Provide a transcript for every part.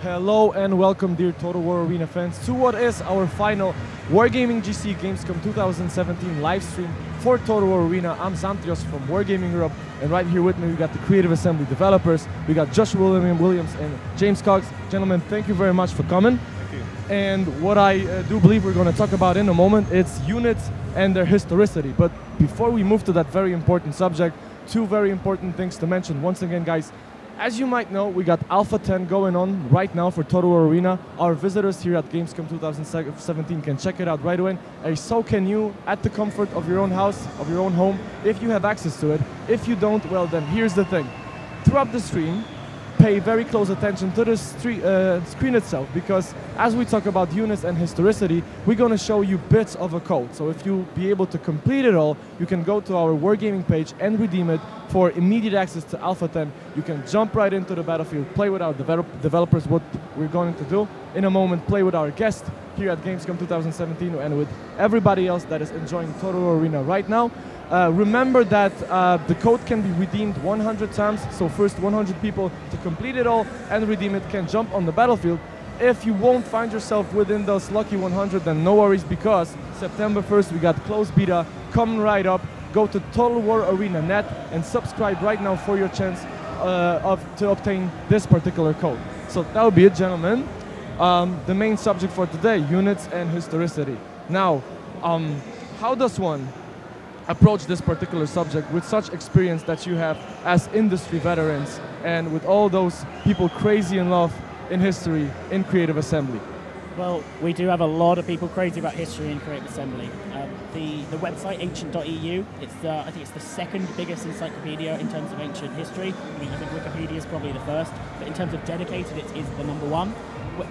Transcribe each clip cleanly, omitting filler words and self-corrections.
Hello and welcome, dear Total War Arena fans, to what is our final Wargaming GC Gamescom 2017 live stream for Total War Arena. I'm Zantrios from Wargaming Europe, and right here with me we got the Creative Assembly developers. We got Joshua Williams and James Cox. Gentlemen, thank you very much for coming. Thank you. And what I do believe we're going to talk about in a moment, it's units and their historicity. But before we move to that very important subject, two very important things to mention. Once again, guys, as you might know, we got Alpha 10 going on right now for Total War Arena. Our visitors here at Gamescom 2017 can check it out right away. And so can you at the comfort of your own house, of your own home, if you have access to it. If you don't, well then here's the thing. Throughout the stream, pay very close attention to the screen itself, because as we talk about units and historicity, we're going to show you bits of a code. So if you be able to complete it all, you can go to our Wargaming page and redeem it for immediate access to Alpha 10. You can jump right into the battlefield, play with our developers, what we're going to do in a moment, play with our guest here at Gamescom 2017 and with everybody else that is enjoying Total War Arena right now. Remember that the code can be redeemed 100 times, so first 100 people to complete it all and redeem it can jump on the battlefield. If you won't find yourself within those lucky 100, then no worries, because September 1st we got closed beta coming right up. Go to Total War Arena net and subscribe right now for your chance to obtain this particular code. So that would be it, gentlemen. The main subject for today, units and historicity. Now, how does one approach this particular subject with such experience that you have as industry veterans and with all those people crazy in love in history in Creative Assembly? Well, we do have a lot of people crazy about history in Creative Assembly. The website, ancient.eu, I think it's the second biggest encyclopedia in terms of ancient history. I mean, I think Wikipedia is probably the first, but in terms of dedicated, it is the #1.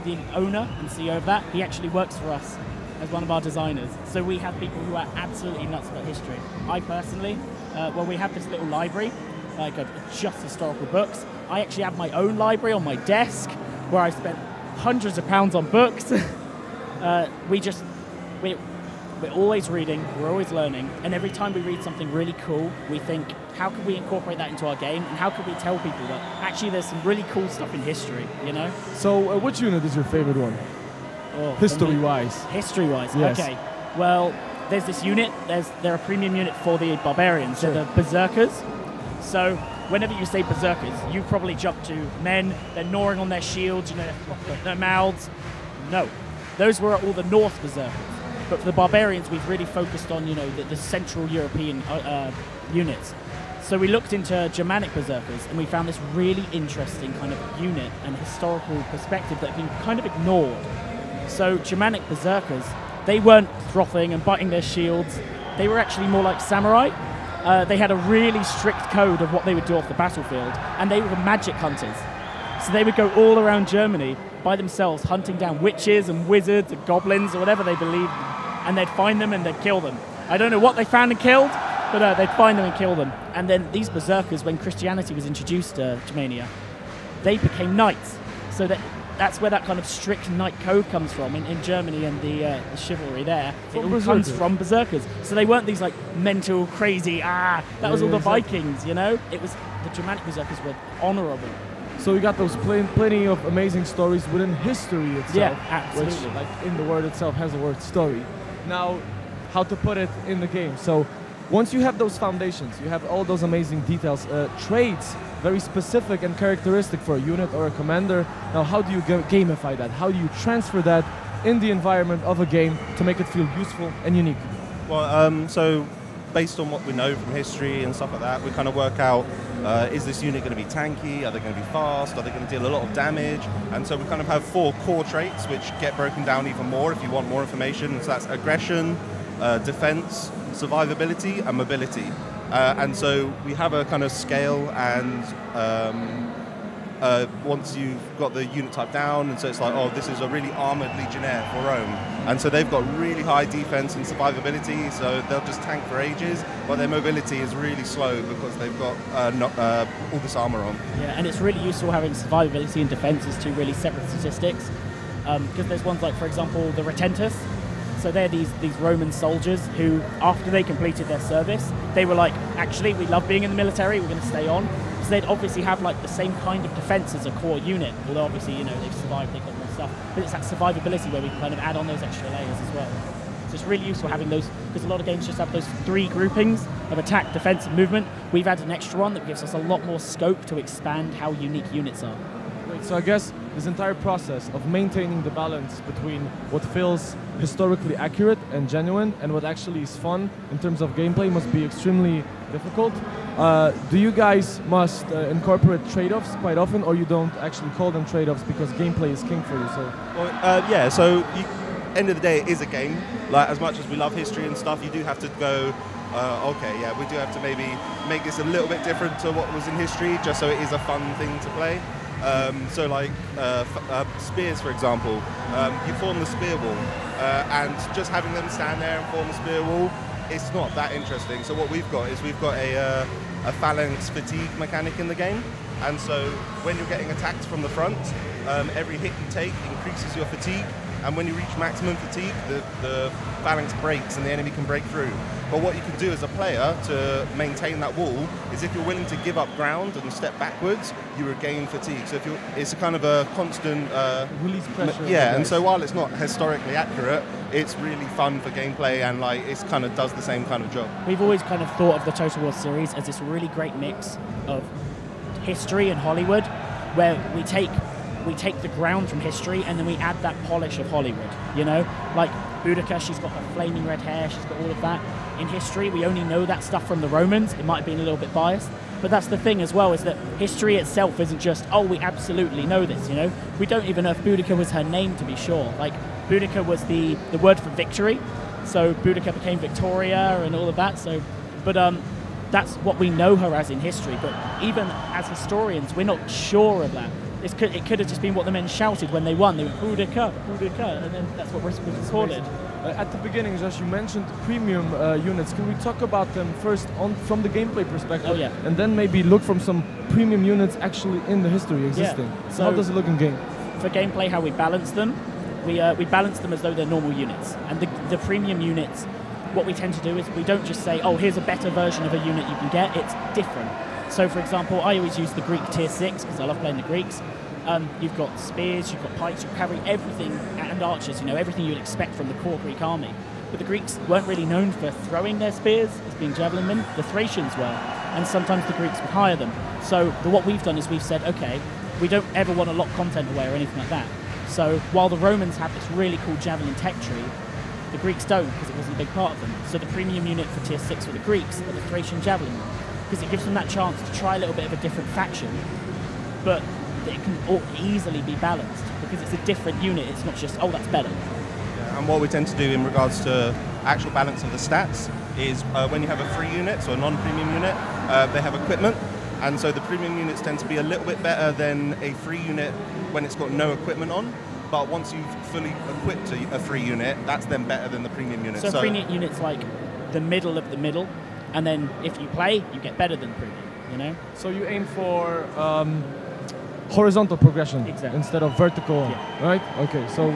The owner and CEO of that, he actually works for us as one of our designers. So we have people who are absolutely nuts about history. I personally, well, we have this little library, like just historical books. I actually have my own library on my desk where I've spent hundreds of pounds on books. We're always reading, we're always learning, and every time we read something really cool, we think, how can we incorporate that into our game, and how can we tell people that actually there's some really cool stuff in history, you know? So which unit is your favorite one? Oh, history-wise. History-wise, yes. Okay. Well, there's this unit, they're a premium unit for the barbarians, sure. They're the berserkers. So whenever you say berserkers, you probably jump to men, they're gnawing on their shields, you know, their mouths. No, those were all the Norse berserkers. But for the barbarians, we've really focused on, you know, the Central European units. So we looked into Germanic berserkers, and we found this really interesting kind of unit and historical perspective that had been kind of ignored. So Germanic berserkers, they weren't frothing and biting their shields. They were actually more like samurai. They had a really strict code of what they would do off the battlefield, and they were magic hunters. So they would go all around Germany by themselves, hunting down witches and wizards and goblins or whatever they believed, and they'd find them and they'd kill them. I don't know what they found and killed, but they'd find them and kill them. And then these berserkers, when Christianity was introduced to Germania, they became knights. So that's where that kind of strict knight code comes from in Germany, and the chivalry there. It all comes from berserkers. So they weren't these like mental, crazy, that was all the Vikings, you know? It was the Germanic berserkers were honorable. So we got those plenty of amazing stories within history itself. Yeah, absolutely. Which, like in the word itself, has the word story. Now, how to put it in the game. So once you have those foundations, you have all those amazing details, traits, very specific and characteristic for a unit or a commander. Now, how do you gamify that? How do you transfer that in the environment of a game to make it feel useful and unique? Well, so based on what we know from history and stuff like that, we kind of work out, is this unit going to be tanky? Are they going to be fast? Are they going to deal a lot of damage? And so we kind of have 4 core traits which get broken down even more if you want more information. So that's aggression, defense, survivability, and mobility. And so we have a kind of scale, and once you've got the unit type down, and so it's like, oh, this is a really armored legionnaire for Rome. And so they've got really high defense and survivability, so they'll just tank for ages, but their mobility is really slow because they've got all this armor on. Yeah, and it's really useful having survivability and defense as 2 really separate statistics, because there's ones like, for example, the Retentus. So they're these Roman soldiers who, after they completed their service, they were like, actually, we love being in the military, we're going to stay on. because they'd obviously have like the same kind of defense as a core unit, although obviously, you know, they've survived, they've got more stuff, but it's that survivability where we can kind of add on those extra layers as well. So it's really useful having those, because a lot of games just have those 3 groupings of attack, defense, and movement. We've added an extra one that gives us a lot more scope to expand how unique units are. Great. So I guess this entire process of maintaining the balance between what feels historically accurate and genuine and what actually is fun in terms of gameplay must be extremely difficult. Do you guys must incorporate trade-offs quite often, or you don't actually call them trade-offs because gameplay is king for you? So well, yeah, so end of the day, it is a game. Like, as much as we love history and stuff, you do have to go, okay, yeah, we do have to maybe make this a little bit different to what was in history, just so it is a fun thing to play. So like spears, for example, you form the spear wall, and just having them stand there and form the spear wall, it's not that interesting. So what we've got is we've got a phalanx fatigue mechanic in the game, and so when you're getting attacked from the front, every hit you take increases your fatigue, and when you reach maximum fatigue, the phalanx breaks and the enemy can break through. But what you can do as a player to maintain that wall is, if you're willing to give up ground and step backwards, you regain fatigue. So if it's a kind of a constant release pressure. Yeah, and so while it's not historically accurate, it's really fun for gameplay, and like it kind of does the same kind of job. We've always kind of thought of the Total War series as this really great mix of history and Hollywood, where we take the ground from history and then we add that polish of Hollywood, you know? Like Boudica, she's got her flaming red hair, she's got all of that. In history, we only know that stuff from the Romans. It might have been a little bit biased, but that's the thing as well, is that history itself isn't just, oh, we absolutely know this, you know? We don't even know if Boudica was her name, to be sure. Like, Boudica was the word for victory, so Boudica became Victoria and all of that, so, but that's what we know her as in history, but even as historians, we're not sure of that. It could have just been what the men shouted when they won. They went, Boudica, Boudica, and then that's what was recorded. At the beginning, Josh, you mentioned premium units. Can we talk about them first from the gameplay perspective? Oh, yeah. And then maybe look from some premium units actually in the history existing. Yeah. So how does it look in game? For gameplay, how we balance them, we balance them as though they're normal units. And the premium units, what we tend to do is we don't just say, oh, here's a better version of a unit you can get. It's different. So, for example, I always use the Greek tier 6 because I love playing the Greeks. You've got spears, you've got pikes, you've got cavalry, everything, and archers, you know, everything you'd expect from the core Greek army. But the Greeks weren't really known for throwing their spears as being javelin men. The Thracians were, and sometimes the Greeks would hire them. So what we've done is we've said, okay, we don't ever want to lock content away or anything like that. So while the Romans have this really cool javelin tech tree, the Greeks don't, because it wasn't a big part of them. So the premium unit for tier 6 for the Greeks are the Thracian javelin, because it gives them that chance to try a little bit of a different faction, but it can easily be balanced because it's a different unit. It's not just, oh, that's better. Yeah, and what we tend to do in regards to actual balance of the stats is when you have a free unit, so a non-premium unit, they have equipment, and so the premium units tend to be a little bit better than a free unit when it's got no equipment on. But once you've fully equipped a free unit, that's then better than the premium unit. So premium unit's like the middle of the middle, and then if you play, you get better than premium, you know? So you aim for horizontal progression instead of vertical, right? Okay, so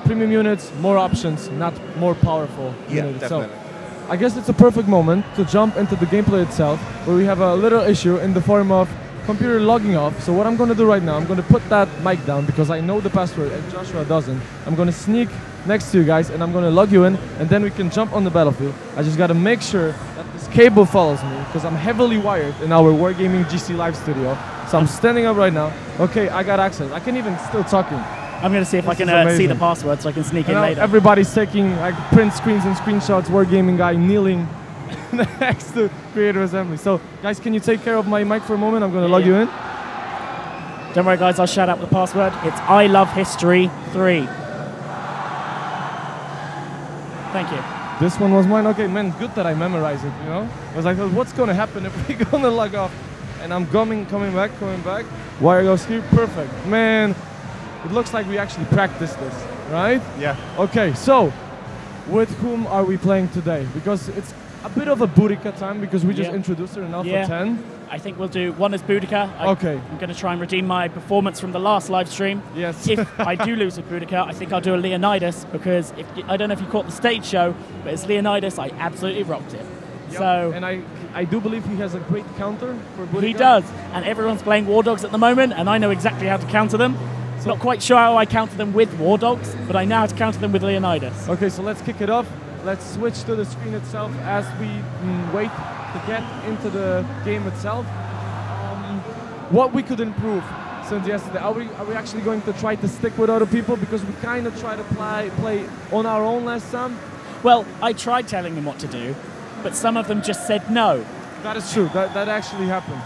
premium units, more options, not more powerful unit itself. Definitely. I guess it's a perfect moment to jump into the gameplay itself, where we have a little issue in the form of computer logging off. So what I'm going to do right now, I'm going to put that mic down because I know the password and Joshua doesn't. I'm going to sneak next to you guys and I'm going to log you in, and then we can jump on the battlefield. I just got to make sure that this cable follows me because I'm heavily wired in our Wargaming GC live studio. So I'm standing up right now. Okay, I got access. I can even still talking. I'm going to see if I can see the password so I can sneak in later. Everybody's taking like print screens and screenshots. Wargaming guy kneeling next to Creator Assembly. So guys, can you take care of my mic for a moment? I'm going to log you in. Don't worry guys, I'll shout out the password. It's I Love History 3. Thank you. This one was mine. Okay, man, good that I memorized it, you know? Because I thought, what's going to happen if we're going to log off? And I'm coming back. Wire goes here, perfect. Man, it looks like we actually practiced this, right? Yeah. Okay, so with whom are we playing today? Because it's a bit of a Boudica time because we just introduced her in Alpha 10. I think we'll do one as Boudica. Okay. I'm going to try and redeem my performance from the last live stream. Yes. If I do lose with Boudica, I think I'll do a Leonidas because I don't know if you caught the stage show, but as Leonidas, I absolutely rocked it. Yep. So. And I I do believe he has a great counter for Bodyguard. He does, and everyone's playing War Dogs at the moment, and I know exactly how to counter them. Not quite sure how I counter them with War Dogs, but I know how to counter them with Leonidas. Okay, so let's kick it off. Let's switch to the screen itself as we wait to get into the game itself. What we could improve since yesterday? Are we actually going to try to stick with other people, because we kind of try to play on our own last time? Well, I tried telling them what to do, but some of them just said no. That is true. That actually happened.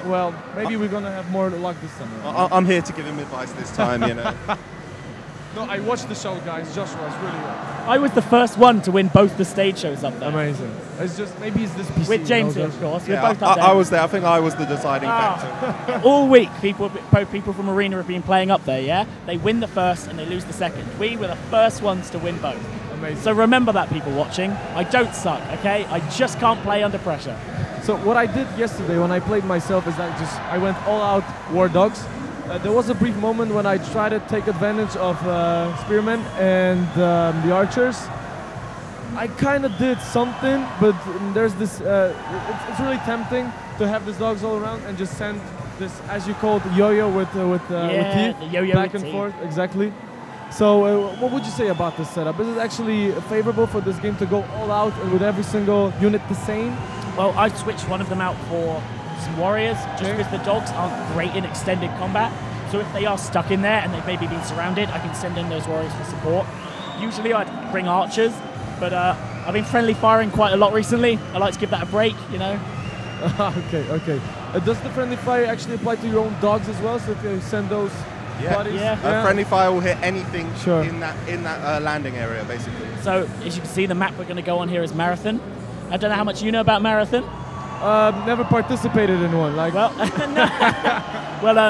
Well, maybe we're gonna have more luck this time. I'm here to give him advice this time, you know. No, I watched the show, guys. Joshua is really good. I was the first one to win both the stage shows up there. Amazing. It's just, maybe it's this PC. With James, you know, of course. Yeah, We're both up there. I was there. I think I was the deciding factor. All week, people from Arena have been playing up there, yeah? They win the first and they lose the second. We were the first ones to win both. Amazing. So remember that, people watching. I don't suck, okay? I just can't play under pressure. So what I did yesterday when I played myself is I went all out War Dogs. There was a brief moment when I tried to take advantage of Spearmen and the Archers. I kind of did something, but there's this, it's really tempting to have these dogs all around and just send this, as you call it, yo-yo with teeth, the yo-yo back with and teeth. forth, exactly. So what would you say about this setup? Is it actually favorable for this game to go all out and with every single unit the same? Well, I switched one of them out for some warriors, just because the dogs aren't great in extended combat. So if they are stuck in there and they've maybe been surrounded, I can send in those warriors for support. Usually I'd bring archers, but I've been friendly firing quite a lot recently. I like to give that a break, you know. Okay. Does the friendly fire actually apply to your own dogs as well? So if you send those buddies? Yeah. Friendly fire will hit anything Sure. in that landing area, basically. So as you can see, the map we're going to go on here is Marathon. I don't know how much you know about Marathon. Never participated in one.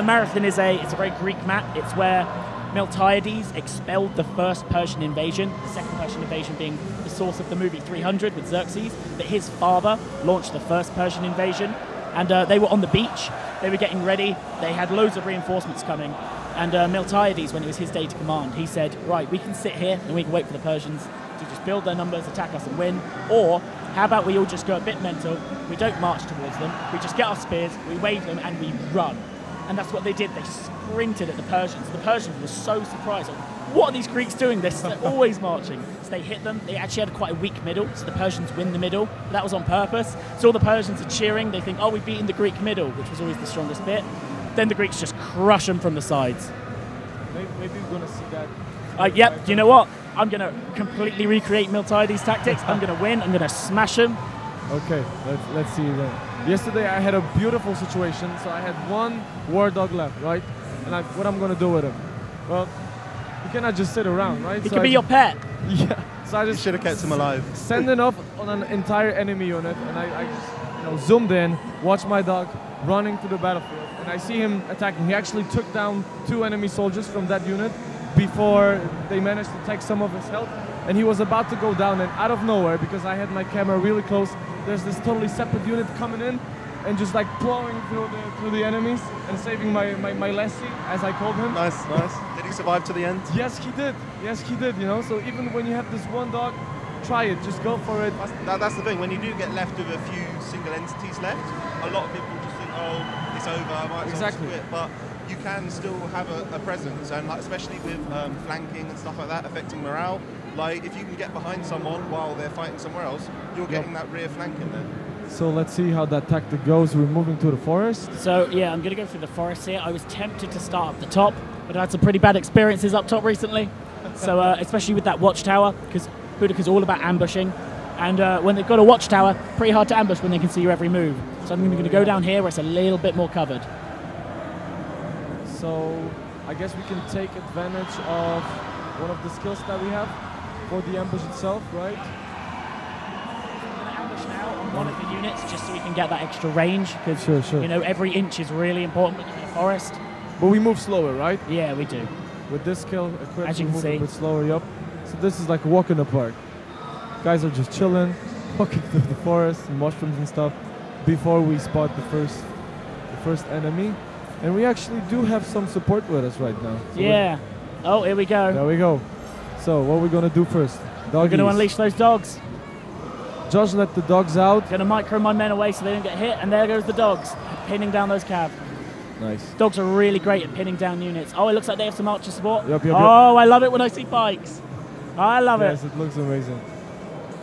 Marathon is it's a very Greek map. It's where Miltiades expelled the first Persian invasion, the second Persian invasion being the source of the movie 300 with Xerxes. But his father launched the first Persian invasion, and they were on the beach. They were getting ready. They had loads of reinforcements coming. And Miltiades, when it was his day to command, he said, right, we can sit here and we can wait for the Persians to just build their numbers, attack us and win, or how about we all just go a bit mental, we don't march towards them, we just get our spears, we wave them and we run. And that's what they did. They sprinted at the Persians. The Persians were so surprised. Like, what are these Greeks doing? They're always marching. So they hit them. They actually had quite a weak middle, so the Persians win the middle. But that was on purpose. So all the Persians are cheering. They think, oh, we've beaten the Greek middle, which was always the strongest bit. Then the Greeks just crush them from the sides. Maybe we're going to see that. Yep, you know what? I'm going to completely recreate Miltiades' tactics. I'm going to win. I'm going to smash them. Okay, let's see then. Yesterday I had a beautiful situation, so I had one war dog left, right? And what I'm gonna do with him? Well, you cannot just sit around, right? He could be your pet. Yeah. So I You just should have kept him alive. sending off on an entire enemy unit, and I just zoomed in, watched my dog running to the battlefield, and I see him attacking. He actually took down 2 enemy soldiers from that unit before they managed to take some of his health, and he was about to go down, and out of nowhere, because I had my camera really close, there's this totally separate unit coming in and just like plowing through the enemies and saving my lassie, as I called him. Nice. Did he survive to the end? Yes, he did. So even when you have this one dog, try it. Just go for it. That's the thing. When you do get left with a few single entities left, a lot of people just think, oh, it's over, I might as well quit. But you can still have a presence, and like, especially with flanking and stuff like that, affecting morale. Like, if you can get behind someone while they're fighting somewhere else, you're getting that rear flank in there. So let's see how that tactic goes. We're moving to the forest. So yeah, I'm going to go through the forest here. I was tempted to start up the top, but I had some pretty bad experiences up top recently. So especially with that watchtower, because Boudica's all about ambushing. And when they've got a watchtower, pretty hard to ambush when they can see your every move. So I'm going to go down here where it's a little bit more covered. So I guess we can take advantage of one of the skills that we have for the ambush itself, right? I'm going to ambush now on one of the units just so we can get that extra range, because Sure. you know, every inch is really important in the forest. But we move slower, right? Yeah, we do. With this skill equipped, As you we can move see. a bit slower, yup. So this is like a walk in the park. Guys are just chilling, walking through the forest and mushrooms and stuff before we spot the first enemy. And we actually do have some support with us right now. So Yeah. Oh, here we go. there we go. So what are we gonna do first? We're going to Doggies. unleash those dogs. Josh let the dogs out. Gonna micro my men away so they don't get hit, and there goes the dogs, pinning down those cav. Nice. Dogs are really great at pinning down units. Oh, it looks like they have some archer support. Yep, yep, oh, I love it when I see pikes. I love it. Yes, it looks amazing.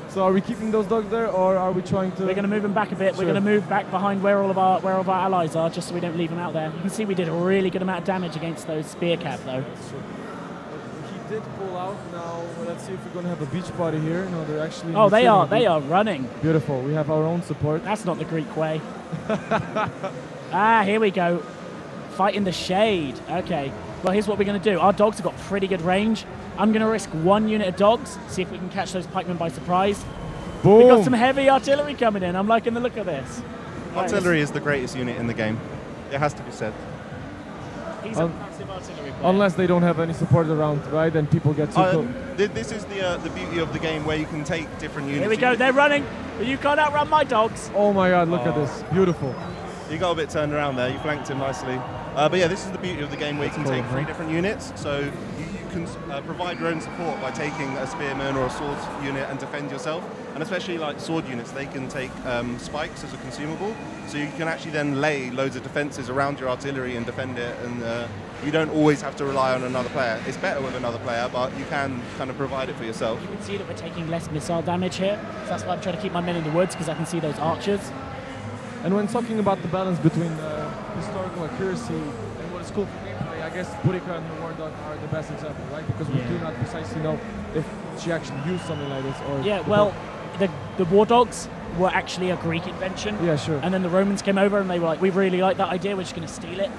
So are we keeping those dogs there, or are we trying to... We're going to move them back a bit. We're going to move back behind where all of our allies are, just so we don't leave them out there. You can see we did a really good amount of damage against those spear cav, though. He did pull out. Now let's see if we're going to have a beach party here. No, they're actually... Oh, they are. They are running. Beautiful. We have our own support. That's not the Greek way. Here we go. Fight in the shade. Okay. Well, here's what we're going to do. Our dogs have got pretty good range. I'm going to risk 1 unit of dogs, see if we can catch those pikemen by surprise. Boom. We've got some heavy artillery coming in. I'm liking the look of this. Artillery is the greatest unit in the game. It has to be said. He's a massive artillery player. Unless they don't have any support around, right? And people get too close. This is the beauty of the game, where you can take different units. Here we go. They're running. But you can't outrun my dogs. Oh my God, look at this. Beautiful. You got a bit turned around there. You flanked him nicely. But yeah, this is the beauty of the game, where you can take 3 different units. So you can provide your own support by taking a spearman or a sword unit and defend yourself. And especially like sword units, they can take spikes as a consumable. So you can actually then lay loads of defenses around your artillery and defend it. And you don't always have to rely on another player. It's better with another player, but you can kind of provide it for yourself. You can see that we're taking less missile damage here. So that's why I'm trying to keep my men in the woods, because I can see those archers. And when talking about the balance between historical accuracy and what is cool for gameplay, I guess Burika and the War Dog are the best example, right? Because we do not precisely know if she actually used something like this. Or yeah, well, the War Dogs were actually a Greek invention. Yeah, sure. And then the Romans came over and they were like, we really like that idea, we're just going to steal it.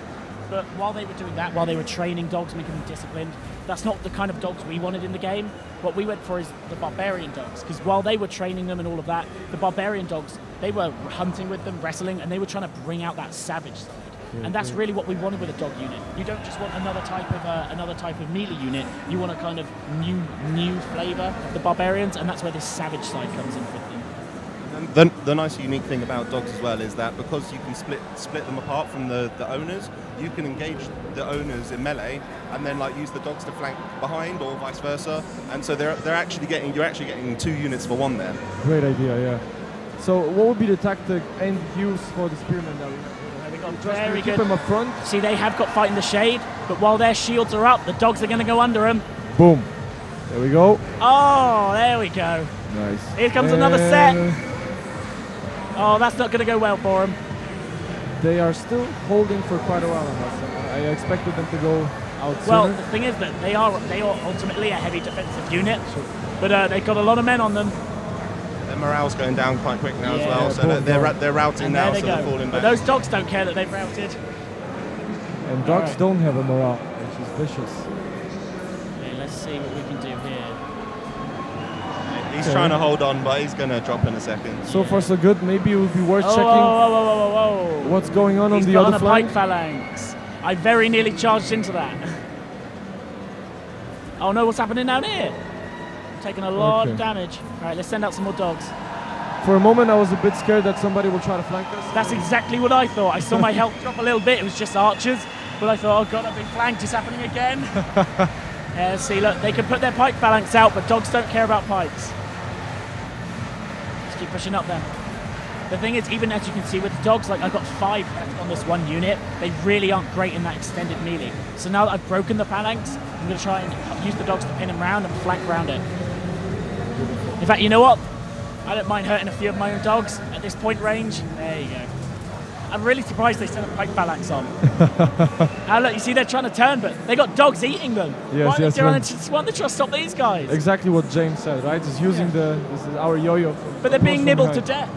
But while they were doing that, while they were training dogs, making them disciplined, that's not the kind of dogs we wanted in the game. What we went for is the barbarian dogs, because while they were training them and all of that, the barbarian dogs, they were hunting with them, wrestling, and they were trying to bring out that savage side. Yeah, and that's really what we wanted with a dog unit. You don't just want another type of melee unit. You want a kind of new flavor of the barbarians, and that's where this savage side comes in with them. The nice unique thing about dogs as well is that because you can split them apart from the owners, you can engage the owners in melee and then like use the dogs to flank behind or vice versa. And so you're actually getting 2 units for 1 there. Great idea, yeah. So what would be the tactic and use for the spearmen that we have? We got very good. Keep them up front. See, they have got fight in the shade, but while their shields are up, the dogs are going to go under them. Boom. There we go. Oh, there we go. Nice. Here comes another set. Oh, that's not going to go well for them. They are still holding for quite a while on us. I expected them to go out sooner. Well, the thing is that they are ultimately a heavy defensive unit, but they've got a lot of men on them. Their morale's going down quite quick now as well, so they're routing and now, so they're falling back. But those dogs don't care that they've routed. And dogs don't have a morale, which is vicious. Okay, let's see what we can do here. He's trying to hold on, but he's going to drop in a second. So far so good. Maybe it would be worth checking what's going on the other flank. Pike phalanx. I very nearly charged into that. Oh no, what's happening down here? Taking a lot of damage. All right, let's send out some more dogs. For a moment, I was a bit scared that somebody will try to flank us. That's exactly what I thought. I saw my health drop a little bit. It was just archers. But I thought, oh God, I've been flanked. It's happening again. See, look, they can put their pike phalanx out, but dogs don't care about pikes. Just keep pushing up then. The thing is, even as you can see with the dogs, like I've got 5 left on this 1 unit. They really aren't great in that extended melee. So now that I've broken the phalanx, I'm going to try and use the dogs to pin them round and flank round it. In fact, you know what? I don't mind hurting a few of my own dogs at this point range. There you go. I'm really surprised they sent a pike phalanx on. Now look, you see they're trying to turn, but they got dogs eating them. Yes, why don't they try to stop these guys? Exactly what James said, right? Just using this is our yo-yo. But they're being nibbled to death.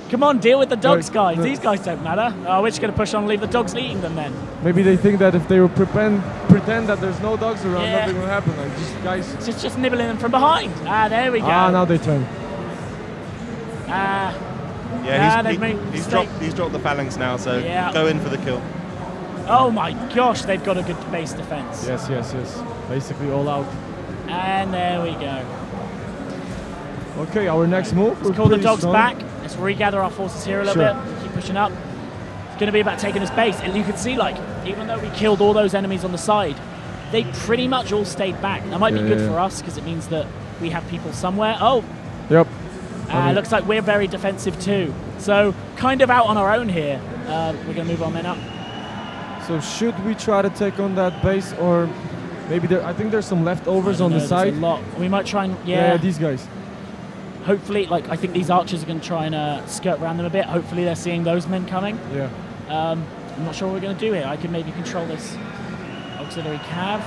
Come on, deal with the dogs, guys. These guys don't matter. Oh, we're just going to push on and leave the dogs eating them then. Maybe they think that if they will pretend that there's no dogs around, nothing will happen. Like, just nibbling them from behind. Ah, there we go. Ah, now they turn. He's dropped the phalanx now, so go in for the kill. Oh my gosh, they've got a good base defense. Yes. Basically all out. And there we go. Okay, our next move. Let's call the dogs back. Let's regather our forces here a little bit. Keep pushing up. It's going to be about taking this base. And you can see, like, even though we killed all those enemies on the side, they pretty much all stayed back. That might be good for us because it means that we have people somewhere. Oh, yep. Looks like we're very defensive too. So kind of out on our own here. We're going to move our men up. So should we try to take on that base, or maybe I think there's some leftovers on the side. A lot. We might try and these guys. Hopefully, like I think these archers are going to try and skirt around them a bit. Hopefully, they're seeing those men coming. Yeah. I'm not sure what we're going to do here. I can maybe control this auxiliary cav.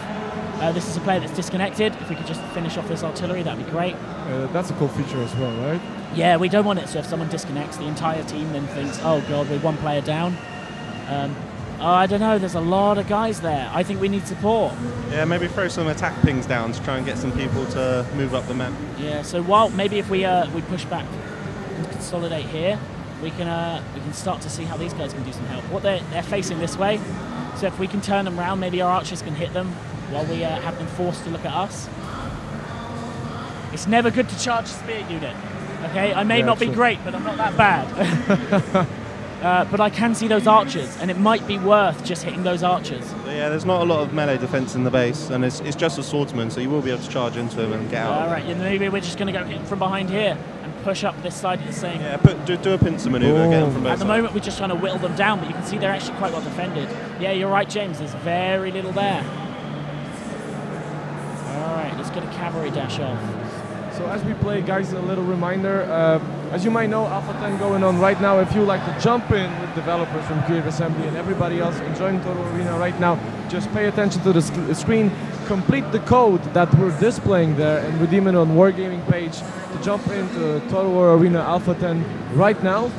This is a player that's disconnected. If we could just finish off this artillery, that'd be great. That's a cool feature as well, right? Yeah, we don't want it. So if someone disconnects, the entire team then thinks, "Oh God, we're one player down." I don't know. There's a lot of guys there. I think we need support. Yeah, maybe throw some attack pings down to try and get some people to move up the map. Yeah. So while maybe if we push back and consolidate here, we can start to see how these guys can do some help. What they're facing this way. So if we can turn them around, maybe our archers can hit them while we have them forced to look at us. It's never good to charge a spear unit. Okay, I may not be great, but I'm not that bad. But I can see those archers, and it might be worth just hitting those archers. Yeah, there's not a lot of melee defense in the base, and it's just a swordsman, so you will be able to charge into them and get out. All right, maybe we're just going to go in from behind here and push up this side of the same. Yeah, do a pincer maneuver, get them from both At the moment, we're just trying to whittle them down, but you can see they're actually quite well defended. Yeah, you're right, James. There's very little there. All right, let's get a cavalry dash off. So as we play, guys, a little reminder. As you might know, Alpha 10 going on right now. If you like to jump in with developers from Creative Assembly and everybody else enjoying Total Arena right now, just pay attention to the screen, complete the code that we're displaying there, and redeem it on Wargaming page to jump into Total War Arena Alpha 10 right now.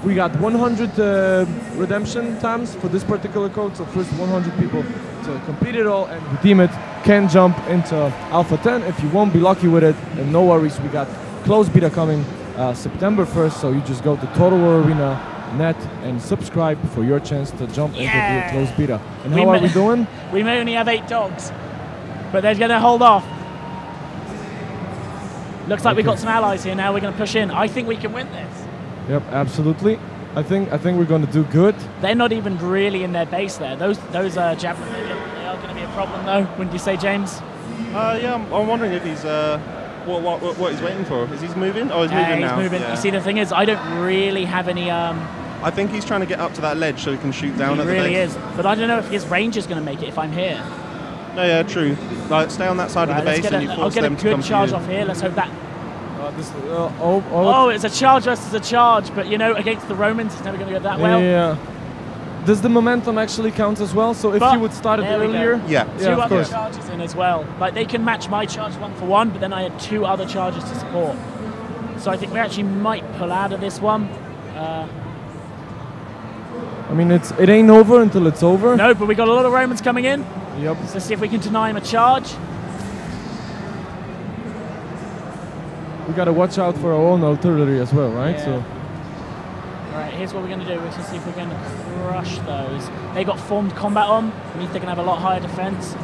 We got 100 redemption times for this particular code, so first 100 people to complete it all and redeem it can jump into Alpha 10. If you won't be lucky with it, then no worries, we got closed beta coming September 1st, so you just go to Total War Arena net and subscribe for your chance to jump into the closed beta. And how are we doing? We may only have 8 dogs, but they're going to hold off. Looks like we've got some allies here now. We're going to push in. I think we can win this. Yep, absolutely. I think we're going to do good. They're not even really in their base there. Those javelin, they are going to be a problem though, wouldn't you say, James? Yeah, I'm wondering if he's what he's waiting for. Is he moving? Oh, he's moving now. He's moving. Yeah. You see, the thing is, I don't really have any. I think he's trying to get up to that ledge so he can shoot down at the base. He really is, but I don't know if his range is going to make it if I'm here. No, yeah, true. Like, stay on that side of the base and you force them to come to you. I'll get a good charge off here. Let's hope that. Oh, it's a charge versus a charge, but you know, against the Romans, it's never going to go that well. Yeah. Does the momentum actually count as well? So if you would start it earlier, yeah, two other charges in as well. Like they can match my charge 1 for 1, but then I had 2 other charges to support. So I think we actually might pull out of this one. I mean, it ain't over until it's over. No, but we got a lot of Romans coming in. Yep. So let's see if we can deny him a charge. We got to watch out for our own artillery as well, right? Yeah. So. All right, here's what we're going to do. We're going to see if we can crush those. They got formed combat on. It means they can have a lot higher defense.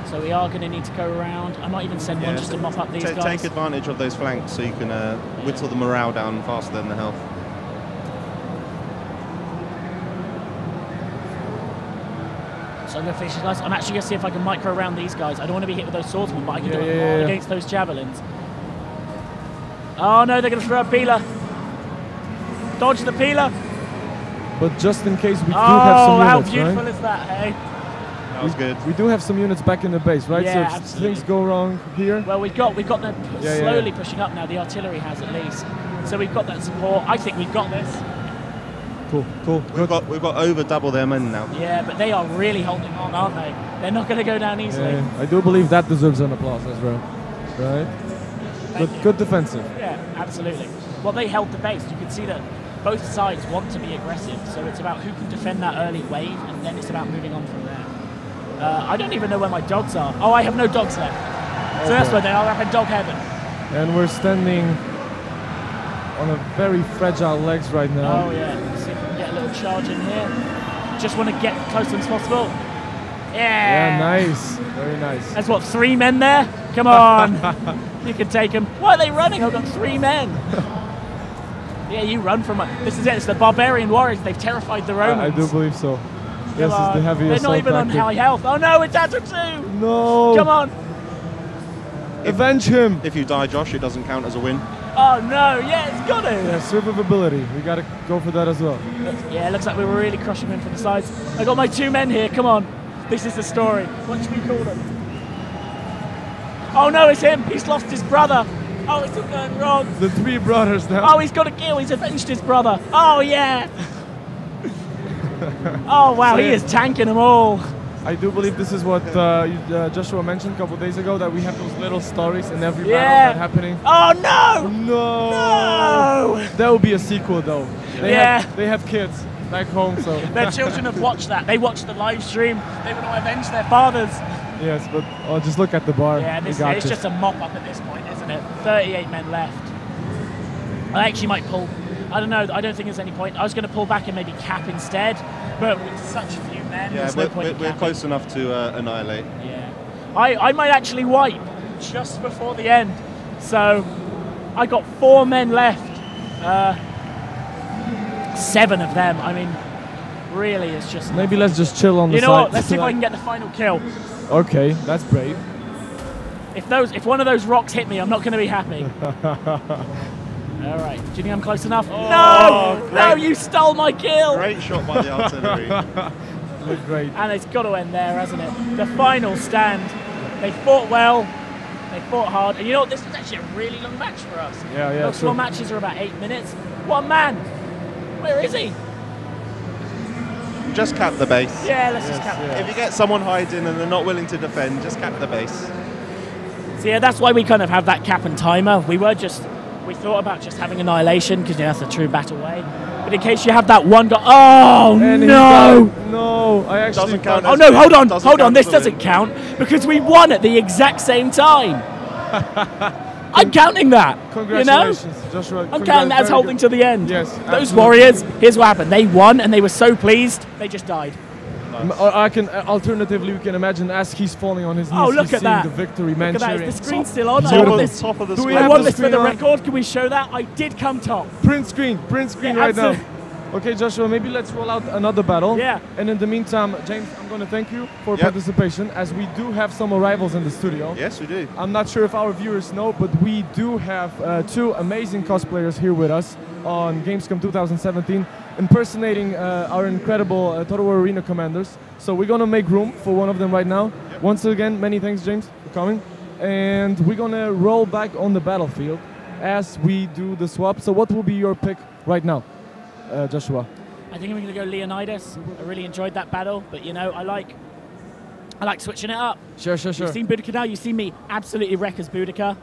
So we are going to need to go around. I might even send one just to mop up these guys. Take advantage of those flanks so you can whittle the morale down faster than the health. So I'm going to finish these guys. I'm actually going to see if I can micro around these guys. I don't want to be hit with those swordsmen, but I can do a lot against those javelins. Oh no, they're going to throw a peeler. Dodge the peeler. But just in case we do have some units, how beautiful is that, hey? That was good. We do have some units back in the base, right? Yeah, so if absolutely. things go wrong here. Well, we've got them slowly pushing up now. The artillery has at least. So we've got that support. I think we've got this. Cool. We've got over double their men now. Yeah, but they are really holding on, aren't they? They're not going to go down easily. Yeah, I do believe that deserves an applause as well, right? Good defensive. Yeah, absolutely. Well, they held the base. You can see that both sides want to be aggressive, so it's about who can defend that early wave, and then it's about moving on from there. I don't even know where my dogs are. Oh, I have no dogs left. So that's where they are, up in dog heaven. And we're standing on a very fragile legs right now. Oh, yeah. Let's see if we can get a little charge in here. Just want to get close as possible. Yeah! Yeah, nice. Very nice. That's what, 3 men there? Come on. You can take them. Why are they running? I've got 3 men. Yeah, you run from it. This is it. It's the barbarian warriors. They've terrified the Romans. I do believe so. Yes, it's the heavy They're assault not even on tactic. high health. Oh no, it's down to 2. No. Come on. Avenge him. If you die, Josh, it doesn't count as a win. Oh no, yeah, it's got to. Yeah, survivability. We got to go for that as well. Yeah, it looks like we were really crushing him from the sides. I got my 2 men here, come on. This is the story. What should we call them? Oh no, it's him. He's lost his brother. Oh, it's all going wrong. The 3 brothers now. Oh, he's got a kill. He's avenged his brother. Oh yeah. Oh wow, he is tanking them all. I do believe this is what Joshua mentioned a couple of days ago, that we have those little stories in every battle that happening. Oh no! No! No! That would be a sequel though. They have kids back home, so. Their children have watched that. They watched the live stream. They want to avenge their fathers. Yes, but just look at the bar. Yeah, it's just a mop-up at this point, isn't it? 38 men left. I actually might pull. I don't know. I don't think there's any point. I was going to pull back and maybe cap instead, but with such few men, Yeah, there's no point in we're capping. close enough to annihilate. Yeah. I might actually wipe just before the end. So I got 4 men left. 7 of them. I mean, really, it's just. Maybe let's just chill on the side. You know what? Let's see if I can get the final kill. Okay, that's brave. If one of those rocks hit me, I'm not going to be happy. All right. Do you think I'm close enough? Oh, no! No, you stole my kill! Great shot by the artillery. Look great. And it's got to end there, hasn't it? The final stand. They fought well. They fought hard. And you know what? This was actually a really long match for us. Yeah, Most of our matches are about 8 minutes. One man. Where is he? Just cap the base. Yeah, let's just cap the base. If you get someone hiding and they're not willing to defend, just cap the base. So yeah, that's why we kind of have that cap and timer. We thought about just having annihilation because that's a true battle way. But in case you have that one guy, oh And no! No, I actually. Doesn't count. Oh no, hold on, Doesn't hold on. count This as a doesn't win. count because we won at the exact same time. I'm counting that. You know? Congratulations, Joshua. I'm counting that as holding to the end. Yes. Those absolutely. warriors, here's what happened. They won and they were so pleased, they just died. I can alternatively we can imagine as he's falling on his knees. Oh, look he's at seeing that. the victory, man. Look at that. cheering. Is the screen still on? I Beautiful. want this. Top of the Do we screen. I have want the this for the screen on? record. Can we show that? I did come top. Print screen Yeah, right now. absolutely. Okay, Joshua, maybe let's roll out another battle. Yeah. And in the meantime, James, I'm going to thank you for participation, as we do have some arrivals in the studio. Yes, we do. I'm not sure if our viewers know, but we do have 2 amazing cosplayers here with us on Gamescom 2017, impersonating our incredible Total War Arena commanders. So we're going to make room for one of them right now. Yep. Once again, many thanks, James, for coming. And we're going to roll back on the battlefield as we do the swap. So what will be your pick right now, Joshua? I think I'm going to go Leonidas. I really enjoyed that battle, but you know, I like switching it up. Sure. You've seen Boudica now. You've seen me absolutely wreck as Boudica,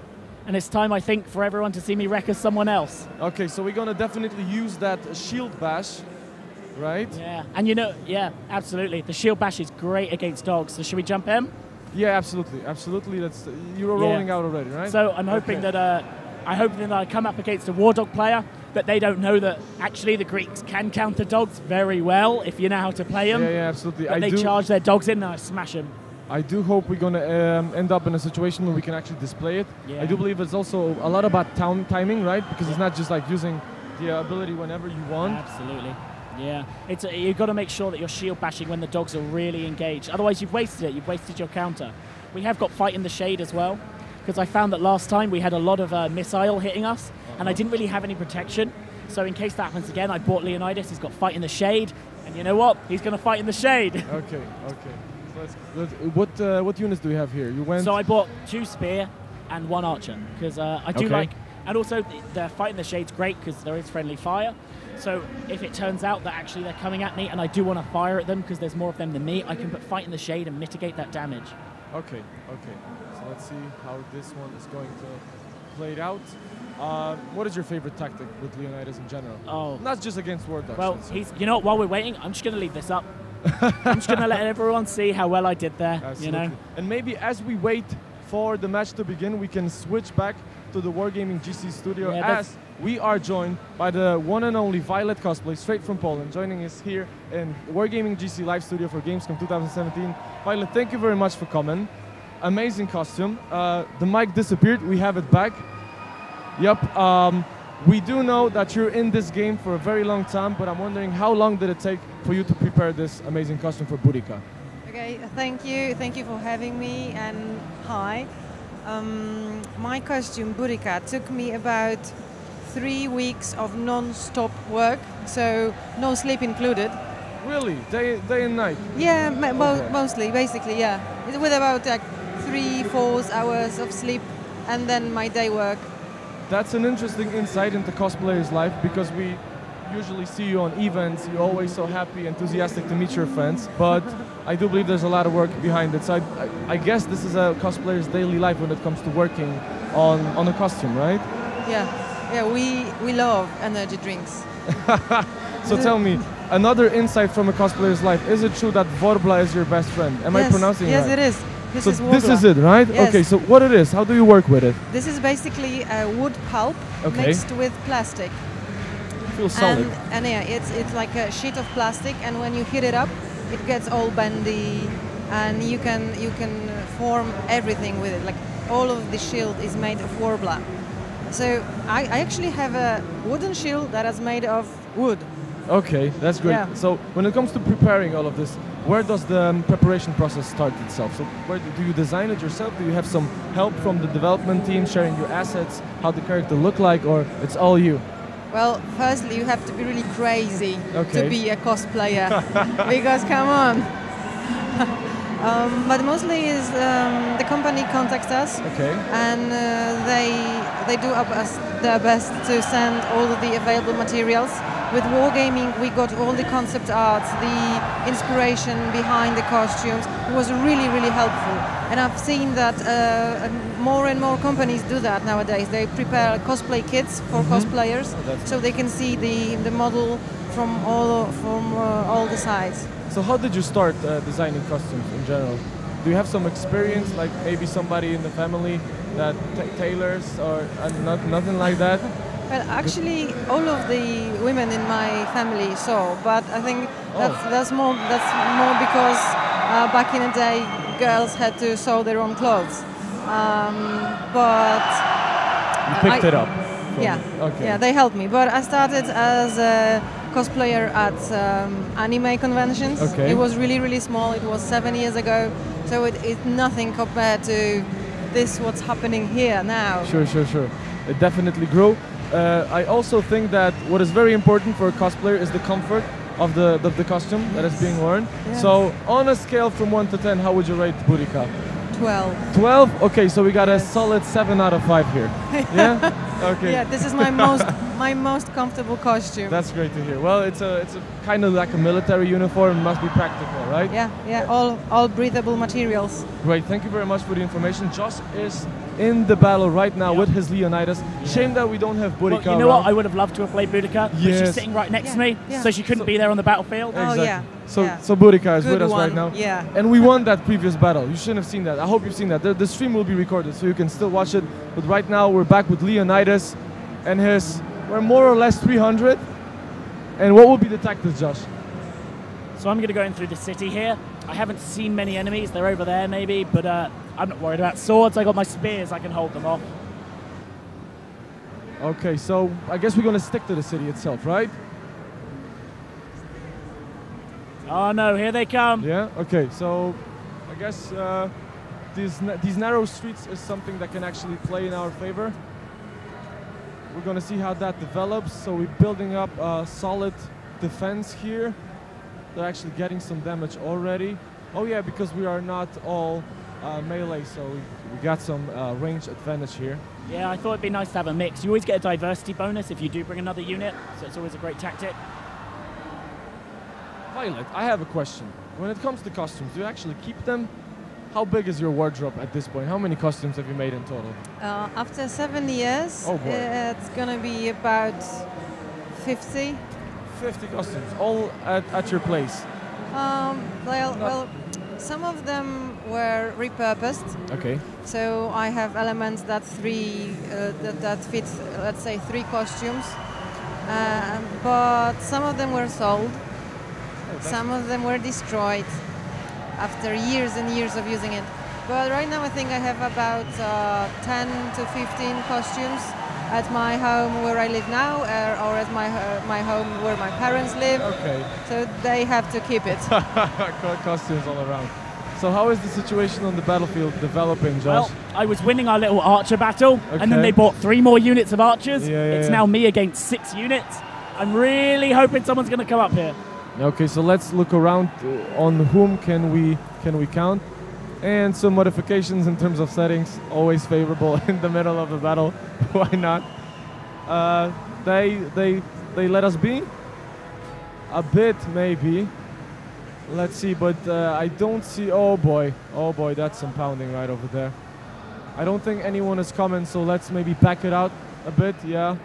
and it's time, I think, for everyone to see me wreck as someone else. Okay, so we're going to definitely use that shield bash, right? Yeah, and you know, yeah, absolutely. The shield bash is great against dogs. So should we jump him? Yeah, absolutely. That's you were rolling out already, right? So I'm hoping that I come up against a war dog player, that they don't know that actually the Greeks can counter dogs very well if you know how to play them. Yeah, absolutely. But they charge their dogs in and I smash them. I do hope we're going to end up in a situation where we can actually display it. Yeah. I do believe it's also a lot about timing, right? Because it's not just like using the ability whenever you want. Absolutely. Yeah, you've got to make sure that you're shield bashing when the dogs are really engaged. Otherwise, you've wasted it. You've wasted your counter. We have got Fight in the Shade as well, because I found that last time we had a lot of missile hitting us, and I didn't really have any protection. So in case that happens again, I bought Leonidas. He's got Fight in the Shade, and you know what? He's going to fight in the shade. Okay. So what units do we have here? You went. So I bought 2 spear and 1 archer, because I do like. And also, the Fight in the Shade's great because there is friendly fire. So if it turns out that actually they're coming at me and I do want to fire at them because there's more of them than me, I can put Fight in the Shade and mitigate that damage. Okay. So let's see how this one is going to play it out. What is your favorite tactic with Leonidas in general? Oh. Not just against War Dogs. Well, you know what, while we're waiting, I'm just going to leave this up. I'm just going to let everyone see how well I did there, Absolutely. you know. And maybe as we wait for the match to begin, we can switch back to the Wargaming GC studio, as we are joined by the one and only Violet Cosplay, straight from Poland, joining us here in Wargaming GC live studio for Gamescom 2017. Violet, thank you very much for coming. Amazing costume. The mic disappeared. We have it back. Yep. We do know that you're in this game for a very long time, but I'm wondering how long did it take for you to prepare this amazing costume for Boudica? Okay, thank you for having me, and hi. My costume, Boudica, took me about 3 weeks of non-stop work, so no sleep included. Really? Day and night? Yeah, Okay. mostly, basically, yeah. With about like 3-4 hours of sleep, and then my day work. That's an interesting insight into cosplayer's life, because we usually see you on events, you're always so happy, enthusiastic to meet your friends, but I do believe there's a lot of work behind it. So I guess this is a cosplayer's daily life when it comes to working on a costume, right? Yeah, we love energy drinks. So tell me, another insight from a cosplayer's life, is it true that Worbla is your best friend? Am I pronouncing it right? Yes, it is. So is this Worbla. is it, right? Yes. Okay, so what it is, how do you work with it? This is basically a wood pulp Okay. mixed with plastic. Feels solid. And yeah, it's like a sheet of plastic, and when you heat it up, it gets all bendy, and you can form everything with it. Like all of the shield is made of Worbla. So I actually have a wooden shield that is made of wood. Okay, that's great. Yeah. So when it comes to preparing all of this, where does the preparation process start itself? So where do you design it yourself? Do you have some help from the development team sharing your assets, how the character look like, or it's all you? Well, firstly, you have to be really crazy Okay. to be a cosplayer, because come on. But mostly is the company contacts us, Okay. and they do their best to send all of the available materials. With Wargaming, we got all the concept arts, the inspiration behind the costumes. It was really, really helpful. And I've seen that more and more companies do that nowadays. They prepare cosplay kits for cosplayers, so they can see the model from all the sides. So how did you start designing costumes in general? Do you have some experience, like maybe somebody in the family that tailors, or nothing like that? Well, actually, all of the women in my family sew, but I think that's more because back in the day, girls had to sew their own clothes. But You picked it up. Yeah, Okay. yeah, they helped me. But I started as a cosplayer at anime conventions. Okay. It was really, really small. It was 7 years ago, so it's nothing compared to this. What's happening here now? Sure. It definitely grew. I also think that what is very important for a cosplayer is the comfort of the costume that is being worn. Yes. So on a scale from 1 to 10, how would you rate Boudica? 12. 12? Okay, so we got a solid 7 out of 5 here. Yeah? Okay. Yeah, this is my most comfortable costume. That's great to hear. Well, it's a kind of like a military uniform, must be practical, right? Yeah, all breathable materials. Great, thank you very much for the information. Josh is in the battle right now with his Leonidas. Shame that we don't have Boudica Well, you know what? around. I would have loved to have played Boudica, but Yes. she's sitting right next to me, Yeah. so she couldn't be there on the battlefield. Oh, yeah. So Boudica is Good with us one. right now. Yeah. And we won that previous battle. You shouldn't have seen that. I hope you've seen that. The stream will be recorded, so you can still watch it. But right now we're back with Leonidas and we're more or less 300. And what will be the tactics, Josh? So I'm going to go in through the city here. I haven't seen many enemies. They're over there maybe, but I'm not worried about swords. I got my spears. I can hold them off. Okay, so I guess we're going to stick to the city itself, right? Oh no, here they come. Yeah, okay, so I guess these narrow streets is something that can actually play in our favor. We're going to see how that develops. So we're building up a solid defense here. They're actually getting some damage already. Oh yeah, because we are not all melee, so we got some range advantage here. Yeah, I thought it'd be nice to have a mix. You always get a diversity bonus if you do bring another unit, so it's always a great tactic. Violet, I have a question. When it comes to costumes, do you actually keep them? How big is your wardrobe at this point? How many costumes have you made in total? After 7 years, Oh, boy. it's gonna be about 50. 50 costumes, all at your place. Well, some of them were repurposed. Okay. So I have elements that that fit, let's say, 3 costumes. But some of them were sold. Some of them were destroyed after years and years of using it. But right now I think I have about 10 to 15 costumes at my home where I live now, or at my home where my parents live. Okay. So they have to keep it. Costumes all around. So how is the situation on the battlefield developing, Josh? Well, I was winning our little archer battle, and then Okay. they bought 3 more units of archers. Yeah, It's now me against 6 units. I'm really hoping someone's going to come up here. Okay, so let's look around on whom can we count, and some modifications in terms of settings. Always favorable in the middle of the battle. Why not? They let us be a bit maybe. Let's see, but I don't see. Oh boy, that's some pounding right over there. I don't think anyone is coming, so let's maybe back it out a bit. Yeah.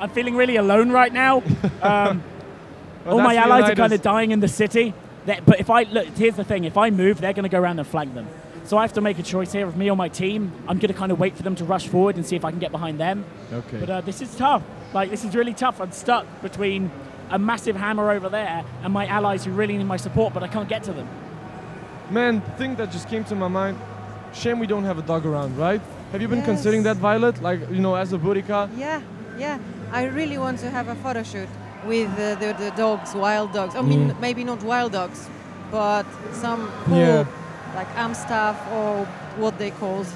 I'm feeling really alone right now. All my that's allies are Leonidas. kind of dying in the city. But if I look, here's the thing: if I move, they're going to go around and flank them. So I have to make a choice here of me or my team. I'm going to kind of wait for them to rush forward and see if I can get behind them. Okay. But this is tough. Like, this is really tough. I'm stuck between a massive hammer over there and my allies who really need my support, but I can't get to them. Man, the thing that just came to my mind, shame we don't have a dog around, right? Have you been Yes. considering that, Violet? Like, you know, as a Burica? Yeah. I really want to have a photo shoot with the dogs, wild dogs. I mean, maybe not wild dogs, but some cool, like Amstaff or what they called.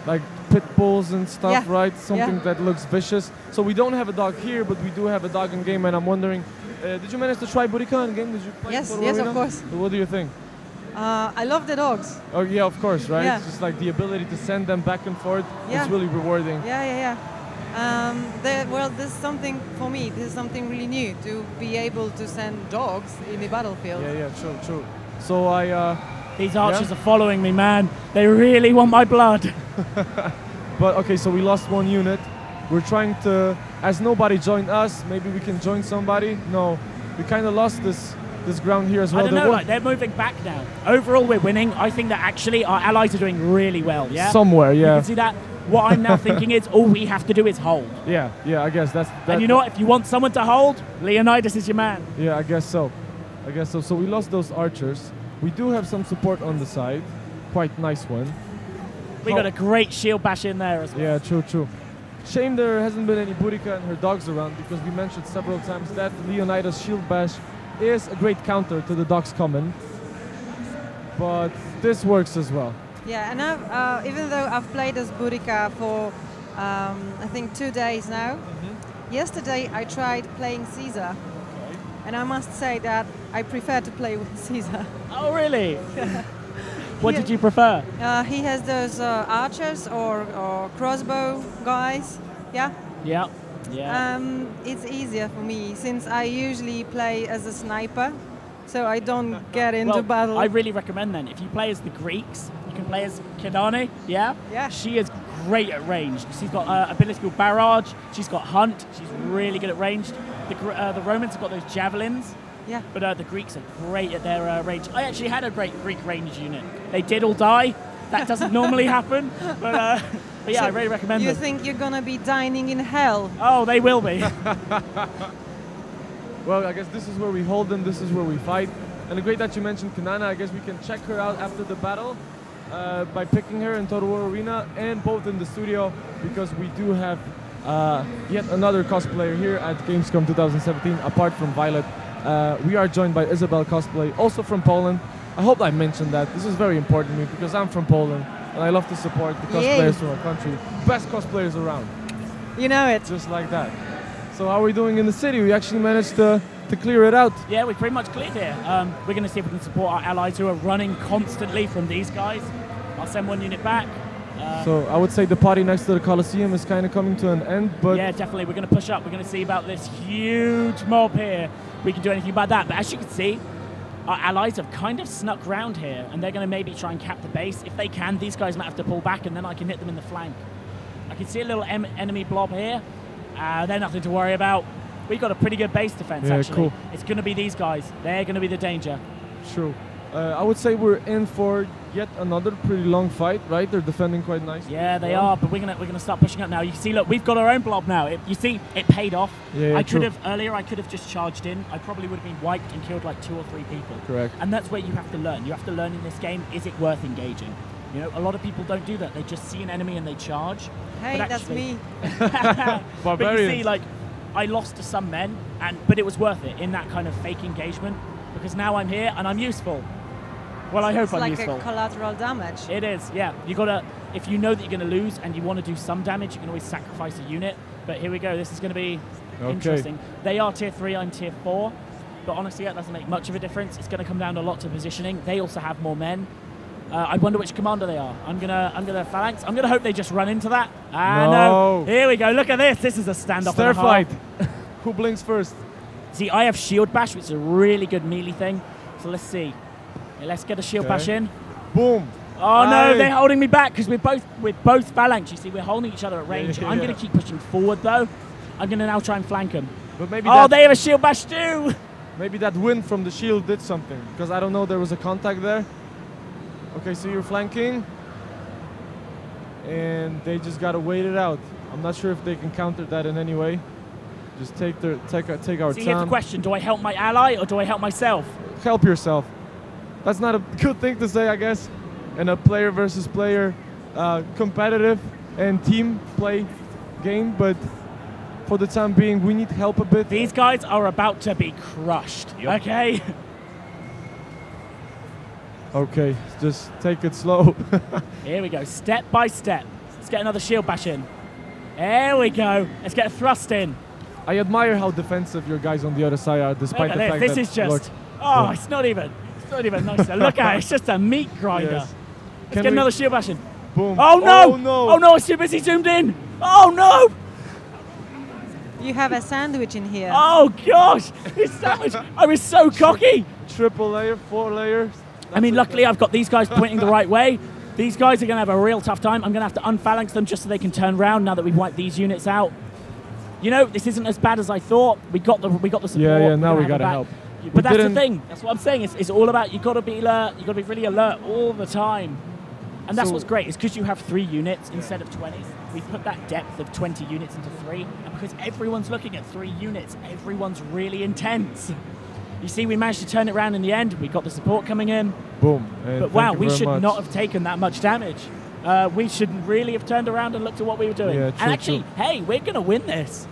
Like pit bulls and stuff, Yeah. right? Something Yeah. that looks vicious. So we don't have a dog here, but we do have a dog in game, and I'm wondering, did you manage to try Burica in game? Did you play Yes, Total yes, Arena? of course. So what do you think? I love the dogs. Oh yeah, of course, right? Yeah. It's just like the ability to send them back and forth. Yeah. It's really rewarding. Yeah. Well, this is something for me. This is something really new to be able to send dogs in the battlefield. Yeah, true. So I, These archers are following me, man. They really want my blood. but okay, so we lost 1 unit. We're trying to, as nobody joined us, maybe we can join somebody. No, we kind of lost this ground here as well. I don't There know, were- like, they're moving back now. Overall, we're winning. I think that actually our allies are doing really well, yeah? Somewhere, You yeah. can see that. What I'm now thinking is all we have to do is hold. Yeah, I guess that's that. And you know what? If you want someone to hold, Leonidas is your man. Yeah, I guess so. So we lost those archers. We do have some support on the side. Quite nice one. We got a great shield bash in there as well. Yeah, true. Shame there hasn't been any Burica and her dogs around, because we mentioned several times that Leonidas shield bash is a great counter to the dogs coming. But this works as well. Yeah, and I've, even though I've played as Burica for I think 2 days now, yesterday I tried playing Caesar, and I must say that I prefer to play with Caesar. Oh, really? What did you prefer? He has those archers or crossbow guys. Yeah. Yeah. It's easier for me since I usually play as a sniper, so I don't get into battle. I really recommend then, if you play as the Greeks, you can play as Kedane, yeah? Yeah. She is great at range. She's got ability called Barrage, she's got Hunt, she's really good at range. The Romans have got those javelins, Yeah. but the Greeks are great at their range. I actually had a great Greek range unit. They did all die. That doesn't normally happen, but yeah, So I really recommend you them. think you're gonna be dining in hell? Oh, they will be. Well, I guess this is where we hold them, this is where we fight. And great that you mentioned Kanana. I guess we can check her out after the battle by picking her in Total War Arena and both in the studio, because we do have yet another cosplayer here at Gamescom 2017, apart from Violet. We are joined by Isabel Cosplay, also from Poland. I hope I mentioned that. This is very important to me because I'm from Poland and I love to support the cosplayers from our country. Best cosplayers around. You know it. Just like that. So how are we doing in the city? We actually managed to clear it out. Yeah, we pretty much cleared here. We're going to see if we can support our allies who are running constantly from these guys. I'll send one unit back. So I would say the party next to the Colosseum is kind of coming to an end, but yeah, definitely. We're going to push up. We're going to see about this huge mob here. We can do anything about that. But as you can see, our allies have kind of snuck round here, and they're going to maybe try and cap the base. If they can, these guys might have to pull back, and then I can hit them in the flank. I can see a little enemy blob here. They're nothing to worry about. We've got a pretty good base defense, Yeah, actually. cool. It's going to be these guys. They're going to be the danger. true. I would say we're in for yet another pretty long fight, right? They're defending quite nicely. Yeah, they are, but we're gonna start pushing up now. You see, look, we've got our own blob now. You see, it paid off. Yeah, I true. could have earlier. I could have just charged in. I probably would have been wiped and killed like 2 or 3 people. Correct. And that's where you have to learn. You have to learn in this game: is it worth engaging? You know, a lot of people don't do that. They just see an enemy and they charge. Hey, But that's actually- me. But you Barbarians. see, like, I lost to some men, but it was worth it in that kind of fake engagement because now I'm here and I'm useful. Well, I hope It's I'm like useful. a collateral damage. It is, yeah. You gotta, if you know that you're gonna lose and you want to do some damage, you can always sacrifice a unit. But here we go. This is gonna be interesting. They are tier 3, I'm tier 4. But honestly, that doesn't make much of a difference. It's gonna come down a lot to positioning. They also have more men. I wonder which commander they are. I'm gonna phalanx. I'm gonna hope they just run into that. Ah, no. Here we go. Look at this. This is a standoff. Stair fight. Who blinks first? See, I have shield bash, which is a really good melee thing. So let's see. Okay, let's get a shield bash in. Boom. Oh no, Aye. they're holding me back because we're both phalanx. You see, we're holding each other at range. Yeah, I'm yeah. gonna keep pushing forward though. I'm gonna now try and flank them. But maybe Oh, they have a shield bash too. maybe that wind from the shield did something, because I don't know, there was a contact there. Okay, so you're flanking, and they just gotta wait it out. I'm not sure if they can counter that in any way. Just take our See, here's the time. question: do I help my ally or do I help myself? Help yourself. That's not a good thing to say, I guess, in a player versus player competitive and team play game, but for the time being, we need help a bit. These guys are about to be crushed. Yep. Okay. Okay, just take it slow. Here we go, step by step. Let's get another shield bash in. There we go. Let's get a thrust in. I admire how defensive your guys on the other side are, despite Look the at fact this. that This is just. look, Oh, look. it's not even nice. Look at it. It's just a meat grinder. Yes. Let's Can get we- another shield bash in. Boom. Oh no! Oh no! Oh no! It's too busy zoomed in. Oh no! You have a sandwich in here. Oh gosh! It's that much. I was so cocky. Triple layer, 4 layers. I mean, luckily I've got these guys pointing the right way. These guys are going to have a real tough time. I'm going to have to unphalanx them just so they can turn around now that we've wiped these units out. You know, this isn't as bad as I thought. We got the support. Yeah, now We're we gonna gotta have help. it back. We But that's the didn't- thing. That's what I'm saying. It's all about, you've got to be alert. You've got to be really alert all the time. And that's So- what's great, is because you have 3 units instead of 20. We put that depth of 20 units into 3. And because everyone's looking at 3 units, everyone's really intense. You see, we managed to turn it around in the end. We got the support coming in. Boom. And But thank wow, you we very should much. not have taken that much damage. We should really have turned around and looked at what we were doing. Yeah, and true, actually, hey, we're going to win this.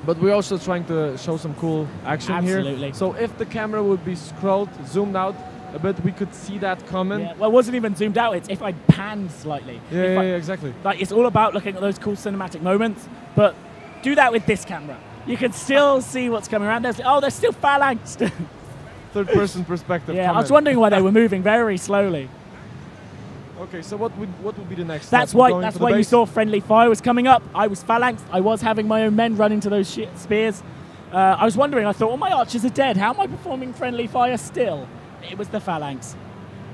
But we're also trying to show some cool action here. Absolutely. So if the camera would be scrolled, zoomed out a bit, we could see that coming. Yeah, well, it wasn't even zoomed out. It's if I panned slightly. Yeah, If yeah, I- exactly. Like, it's all about looking at those cool cinematic moments. But do that with this camera. You can still see what's coming around. They're still phalanxed. Third-person perspective. Yeah, I was coming. wondering why they were moving very slowly. Okay, so what would be the next That's step? why. Going That's for the why you base? saw friendly fire was coming up. I was phalanxed. I was having my own men run into those spears. I was wondering. I thought, well, my archers are dead. How am I performing friendly fire still? It was the phalanx.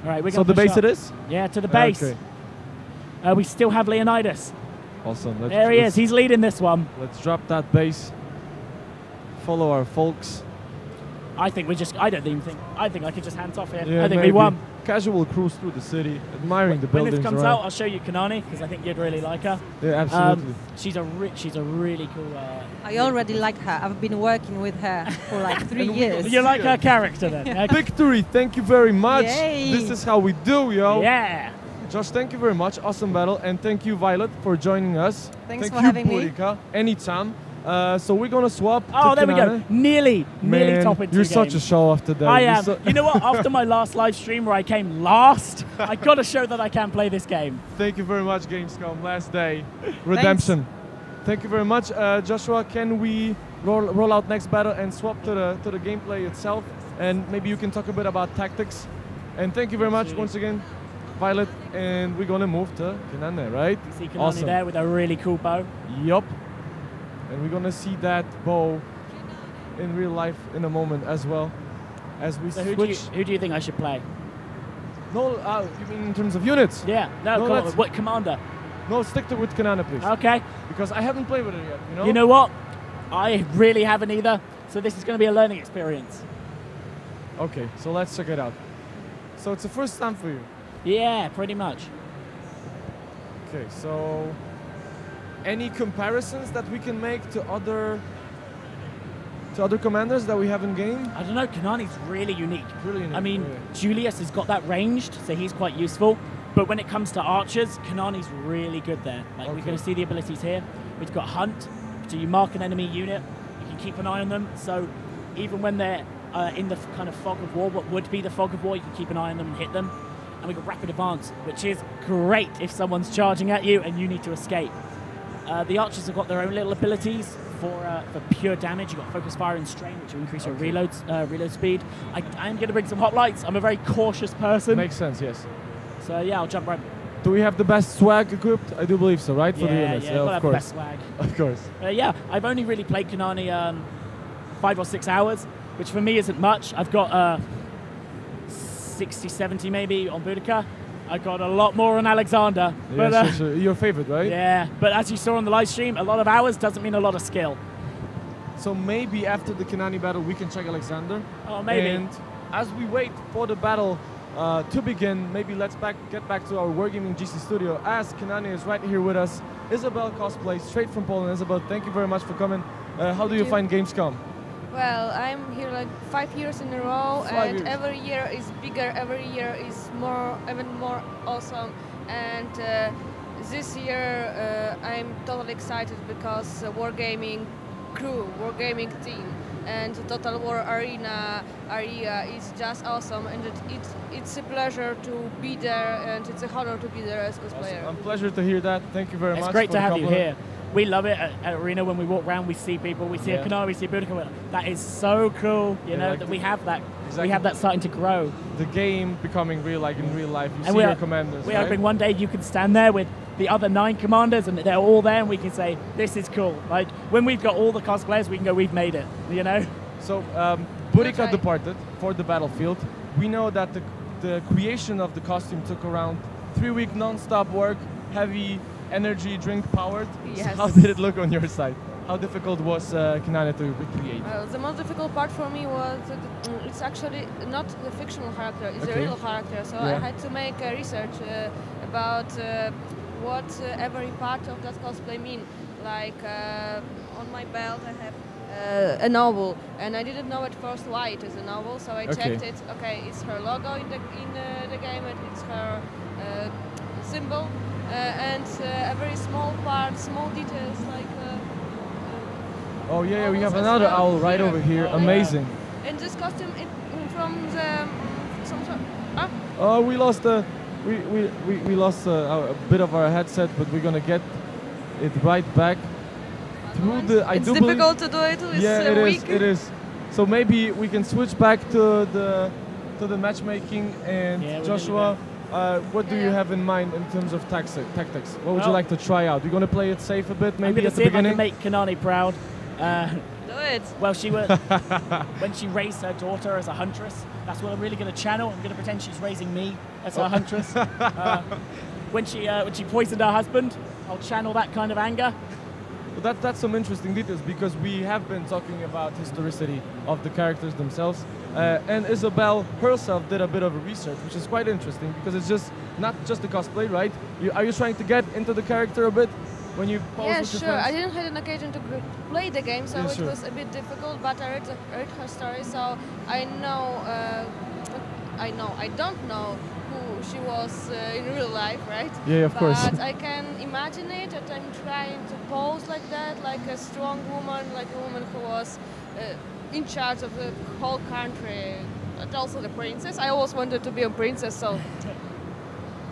All right, we're So going the base it is? Yeah, to the base. Okay. We still have Leonidas. Awesome. There he is. He's leading this one. Let's drop that base. Follow our folks. I think we just. I don't even think. I think I could just hands off here. Yeah, I think maybe. we won. Casual cruise through the city, admiring the When buildings this comes around. out, I'll show you Kanani because I think you'd really like her. Yeah, absolutely. She's a really cool. I already like her. I've been working with her for like 3 years. You like her character then? Okay. Victory! Thank you very much. Yay. This is how we do, yo. Yeah. Josh, thank you very much. Awesome battle, and thank you, Violet, for joining us. Thanks thank for you, having me. Purika. Anytime. So we're gonna swap. Oh, to there we go. Kanane. Nearly Man, top into you're the such game. a show off today. I You're am. so- You know what? After my last live stream where I came last, I got to show that I can play this game. Thank you very much, Gamescom. Last day. Redemption. Thank you very much. Joshua, can we roll out next battle and swap to the gameplay itself? And maybe you can talk a bit about tactics. And thank you very much Absolutely. once again, Violet. And we're gonna move to Kanane, right? You see Kanani Awesome. there with a really cool bow. Yup. And we're gonna see that bow in real life in a moment as well. As we So switch. who do you think I should play? No, you mean in terms of units? Yeah. No, No, come on. let's- What commander? No, stick to with Kanane, please. Okay. Because I haven't played with it yet, you know? You know what? I really haven't either. So this is going to be a learning experience. Okay, so let's check it out. So it's the first time for you. Yeah, pretty much. Okay, so any comparisons that we can make to other commanders that we have in game? I don't know. Kanani's really unique. Really unique, I mean, really. Julius has got that ranged, so he's quite useful. But when it comes to archers, Kanani's really good there. Like we're going to see the abilities here. We've got Hunt, so you mark an enemy unit, you can keep an eye on them. So even when they're in the kind of fog of war, what would be the fog of war, you can keep an eye on them and hit them. And we've got Rapid Advance, which is great if someone's charging at you and you need to escape. The archers have got their own little abilities for pure damage. You've got Focus Fire and Strain, which will increase your reload speed. I am going to bring some hoplites. I'm a very cautious person. Makes sense, yes. So yeah, I'll jump right. Do we have the best swag equipped? I do believe so, right? For the units, yeah, of course. The best swag. Of course. Yeah, I've only really played Kanani 5 or 6 hours, which for me isn't much. I've got 60, 70 maybe on Boudica. I got a lot more on Alexander. Yeah, but, sure. Your favorite, right? Yeah, but as you saw on the live stream, a lot of hours doesn't mean a lot of skill. So maybe after the Kanani battle, we can check Alexander. Oh, maybe. And as we wait for the battle to begin, maybe let's get back to our Wargaming GC studio, as Kanani is right here with us. Isabel Cosplay, straight from Poland. Isabel, thank you very much for coming. How do you find Gamescom? Well, I'm here like 5 years in a row, and every year is bigger, every year is even more awesome. And this year I'm totally excited because Wargaming crew, Wargaming team, and Total War Arena area is just awesome, and it's a pleasure to be there, and it's a honor to be there as cosplayer. Awesome. Pleasure to hear that. Thank you very much. It's great to have you here. We love it at Arena. When we walk around, we see people, we see a Kanani, we see Boudica. That is so cool, you know, like that we have that. Exactly. We have that starting to grow. The game becoming real, like in real life. You see your commanders. We're hoping one day you can stand there with the other 9 commanders, and they're all there, and we can say, "This is cool." Like when we've got all the cosplayers, we can go, "We've made it," you know. So Boudica departed for the battlefield. We know that the creation of the costume took around 3 week non-stop work, heavy energy drink powered. Yes. So how did it look on your side? How difficult was Kanani to recreate? The most difficult part for me was it's actually not the fictional character, it's a real character. So I had to make research about what every part of that cosplay mean. Like on my belt I have a novel, and I didn't know at first why it is a novel. So I checked it. Okay, it's her logo in the game, and it's her symbol. And a very small part, small details like. Oh yeah, we have another owl right over here. Amazing. And this costume from the. Oh, we lost we lost a bit of our headset, but we're gonna get it right back. Through the. It's difficult to do it. It is. So maybe we can switch back to the matchmaking, and Joshua. What do you have in mind in terms of tactics? What would you like to try out? You're going to play it safe a bit, maybe at the beginning? I'm going to see if I can make Kanani proud. Do it. Well, she was when she raised her daughter as a huntress. That's what I'm really going to channel. I'm going to pretend she's raising me as her huntress. When she poisoned her husband, I'll channel that kind of anger. Well, that's some interesting details, because we have been talking about historicity of the characters themselves. And Isabel herself did a bit of a research, which is quite interesting, because it's just not just the cosplay, right? Are you trying to get into the character a bit when you pose with your friends? I didn't have an occasion to play the game, so it was a bit difficult. But I read her story, so I know. I don't know who she was in real life, right? Yeah, of course. But I can imagine it, that I'm trying to pose like that, like a strong woman, like a woman who was. In charge of the whole country, but also the princess. I always wanted to be a princess, so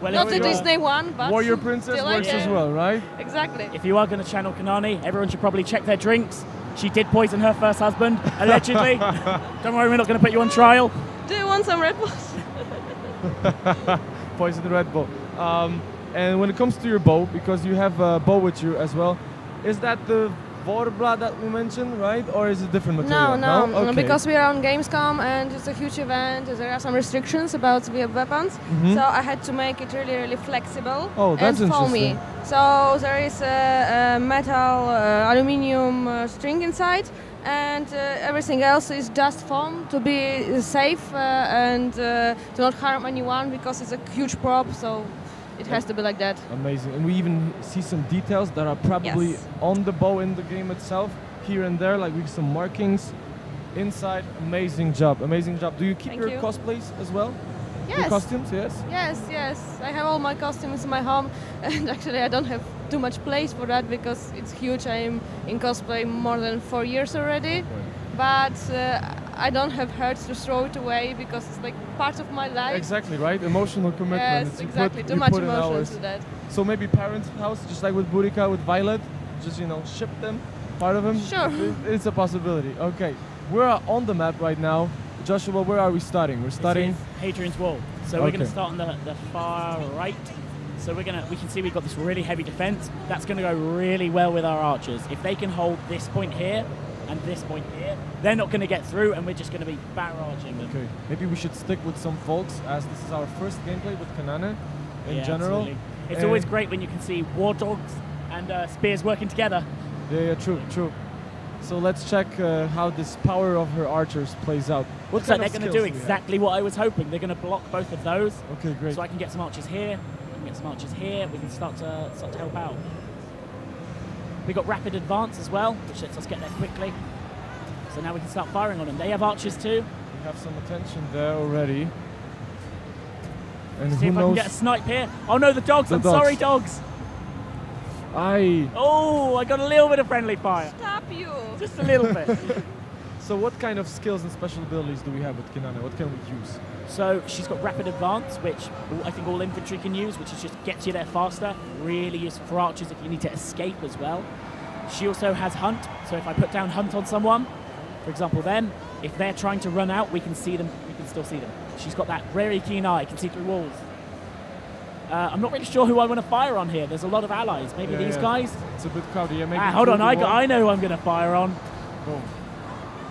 not the Disney one, but Warrior Princess works as well, right? Exactly. If you are going to channel Kanani, everyone should probably check their drinks. She did poison her first husband, allegedly. Don't worry, we're not going to put you on trial. Do you want some Red Bulls? Poison Red Bull. And when it comes to your bow, because you have a bow with you as well, is that the Vorbla that we mentioned, right? Or is it different material? No, okay. Because we are on Gamescom and it's a huge event, there are some restrictions about weapons, so I had to make it really, really flexible and foamy. So there is a metal, aluminium string inside, and everything else is just foam to be safe and to not harm anyone, because it's a huge prop. So it has to be like that. Amazing. And we even see some details that are probably on the bow in the game itself, here and there, like with some markings inside. Amazing job, amazing job. Do you keep your cosplays as well? Yes. Your costumes, yes? Yes. I have all my costumes in my home, and actually I don't have too much place for that because it's huge. I'm in cosplay more than 4 years already, but I don't have hearts to throw it away because it's like part of my life. Exactly, right? Emotional commitment. Yes, exactly. Too much emotion to that. So maybe parents' house, just like with Burika, with Violet, just ship them, part of them. Sure. It's a possibility. Okay, we're on the map right now. Joshua, where are we starting? We're starting Hadrian's Wall. So we're going to start on the far right. So we can see we've got this really heavy defense. That's going to go really well with our archers. If they can hold this point here and this point here, they're not going to get through, and we're just going to be barraging them. Okay, maybe we should stick with some folks, as this is our first gameplay with Kanane in general. Absolutely. It's always great when you can see war dogs and spears working together. Yeah, true. So let's check how this power of her archers plays out. Looks like they're going to do exactly what I was hoping. They're going to block both of those. Okay, great. So I can get some archers here. I can get some archers here. We can start to help out. We got rapid advance as well, which lets us get there quickly. So now we can start firing on them. They have archers too. We have some attention there already. And see if I can get a snipe here. Oh no, the dogs! I'm sorry, dogs. Oh, I got a little bit of friendly fire. Stop you! Just a little bit. So what kind of skills and special abilities do we have with Kanane? What can we use? So she's got rapid advance, which I think all infantry can use, which is just gets you there faster. Really useful for archers if you need to escape as well. She also has hunt, so if I put down hunt on someone, for example them, if they're trying to run out, we can see them, we can still see them. She's got that very keen eye, can see through walls. I'm not really sure who I want to fire on here. There's a lot of allies. Maybe these guys? It's a bit crowded. Yeah, maybe hold on, I know who I'm going to fire on. Boom.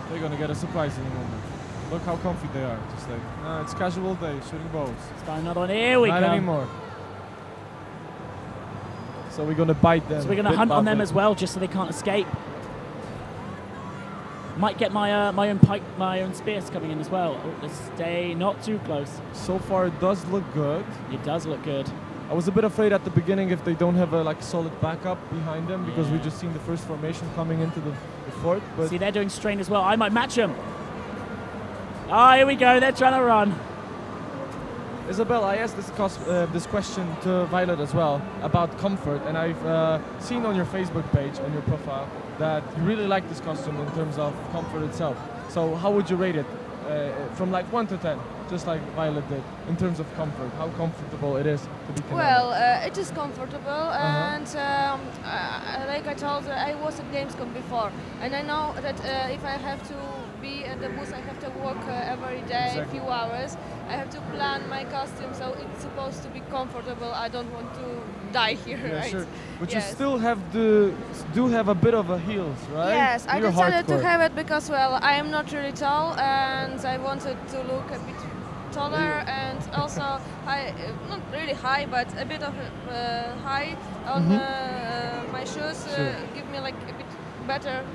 They're going to get a surprise in a moment. Look how comfy they are. Just like, it's casual day, shooting bows. Let's find another one. Here we go. Not anymore. So we're going to bite them. So we're going to hunt on them as well, just so they can't escape. Might get my own spears coming in as well. Oh, let's stay not too close. So far, it does look good. It does look good. I was a bit afraid at the beginning if they don't have a solid backup behind them, because we just seen the first formation coming into the fort. But see, they're doing strain as well. I might match them. Ah, here we go. They're trying to run. Isabel, I asked this question to Violet as well about comfort, and I've seen on your Facebook page, on your profile, that you really like this costume in terms of comfort itself. So how would you rate it from 1 to 10, just like Violet did, in terms of comfort? How comfortable it is to be Kanane? Well, it is comfortable, and like I told her, I was at Gamescom before, and I know that if I have to be at the booth, I have to walk every day a few hours. I have to plan my costume, so it's supposed to be comfortable. I don't want to die here, right? Sure. But you still have a bit of a heels, right? Yes, I You're decided hardcore. to have it because, well, I am not really tall, and I wanted to look a bit taller and also high, not really high, but a bit of high on my shoes. Give me a bit better.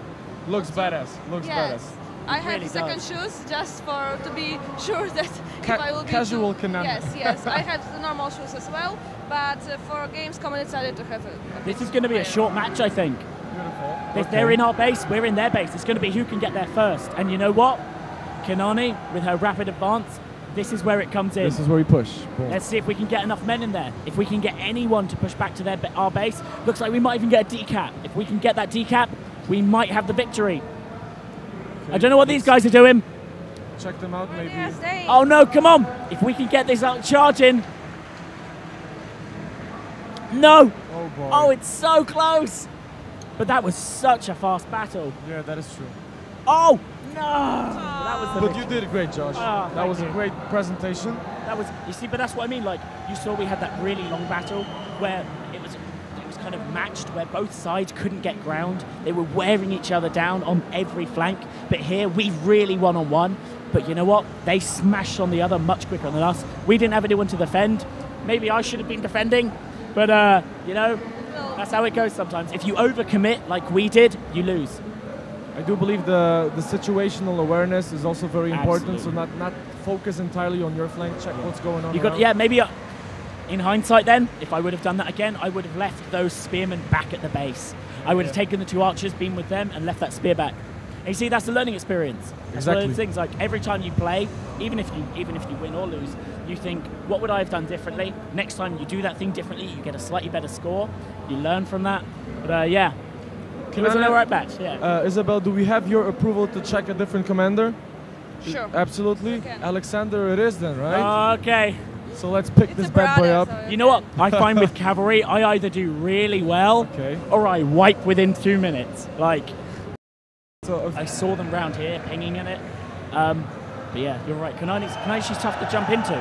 Looks badass. Looks badass. I have really second shoes just to be sure that if I will be casual Kanane. Yes. I have the normal shoes as well, but for Gamescom I decided to have a This is going to be a short match, I think. Beautiful. If they're in our base, we're in their base. It's going to be who can get there first. And you know what? Kanane, with her rapid advance, this is where it comes in. This is where we push. Boom. Let's see if we can get enough men in there. If we can get anyone to push back to our base, looks like we might even get a decap. If we can get that decap, we might have the victory. Okay. I don't know what these guys are doing. Check them out, maybe. Oh no, come on! If we can get this out charging. No! Oh boy. Oh, it's so close! But that was such a fast battle. Yeah, that is true. Oh! No! That was but you did a great, Josh. That was a great presentation. That was, you see, but that's what I mean. You saw we had that really long battle where it was kind of matched, where both sides couldn't get ground. They were wearing each other down on every flank. But here, we really one-on-one. But you know what? They smashed on the other much quicker than us. We didn't have anyone to defend. Maybe I should have been defending. But, that's how it goes sometimes. If you overcommit like we did, you lose. I do believe the situational awareness is also very important. So not focus entirely on your flank. Check what's going on. Maybe in hindsight then, if I would have done that again, I would have left those spearmen back at the base. I would have taken the 2 archers, been with them, and left that spear back. And you see, that's the learning experience. That's one of those things. Like every time you play, even if you win or lose, you think, what would I have done differently? Next time you do that thing differently, you get a slightly better score. You learn from that. But yeah, it was an alright batch. Yeah. Isabel, do we have your approval to check a different commander? Sure. Absolutely. Alexander it is then, right? Okay. So let's pick this bad boy up. You know what? I find with cavalry, I either do really well or I wipe within 2 minutes. Like, so I saw them round here pinging in it. But yeah, you're right. Kanaichi's tough to jump into.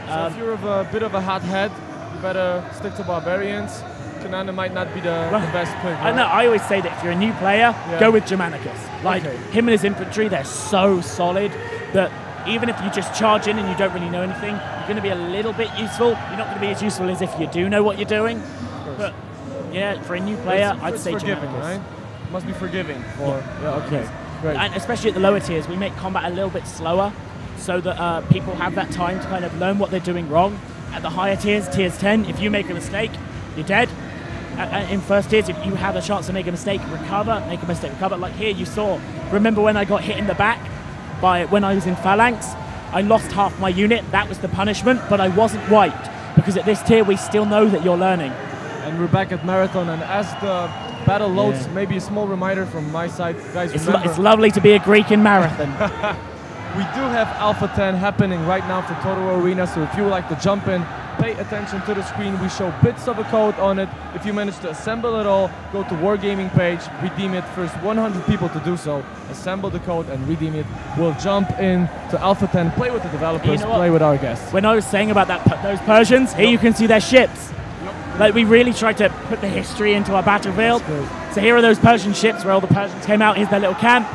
So if you're of a bit of a hot head, you better stick to barbarians. Kanana might not be the best pick. Right? I know. I always say that if you're a new player, go with Germanicus. Like him and his infantry, they're so solid that even if you just charge in and you don't really know anything, you're going to be a little bit useful. You're not going to be as useful as if you do know what you're doing. But yeah, for a new player, I'd say forgiving, Germanicus. right? Must be forgiving. Okay. Great. And especially at the lower tiers, we make combat a little bit slower so that people have that time to kind of learn what they're doing wrong. At the higher tiers, tiers 10, if you make a mistake, you're dead. In first tiers, if you have a chance to make a mistake, recover, make a mistake, recover. Like here you saw, remember when I got hit in the back when I was in Phalanx? I lost half my unit, that was the punishment, but I wasn't wiped, because at this tier we still know that you're learning. And we're back at Marathon, and as the battle loads, maybe a small reminder from my side, guys, it's lovely to be a Greek in Marathon. We do have Alpha 10 happening right now for Total War Arena, so if you would like to jump in, pay attention to the screen. We show bits of a code on it. If you manage to assemble it all, go to Wargaming page, redeem it. First 100 people to do so, assemble the code and redeem it. We'll jump in to Alpha 10, play with the developers, play with our guests. When I was saying about those Persians, here you can see their ships. Like we really tried to put the history into our battlefield. So here are those Persian ships where all the Persians came out. Here's their little camp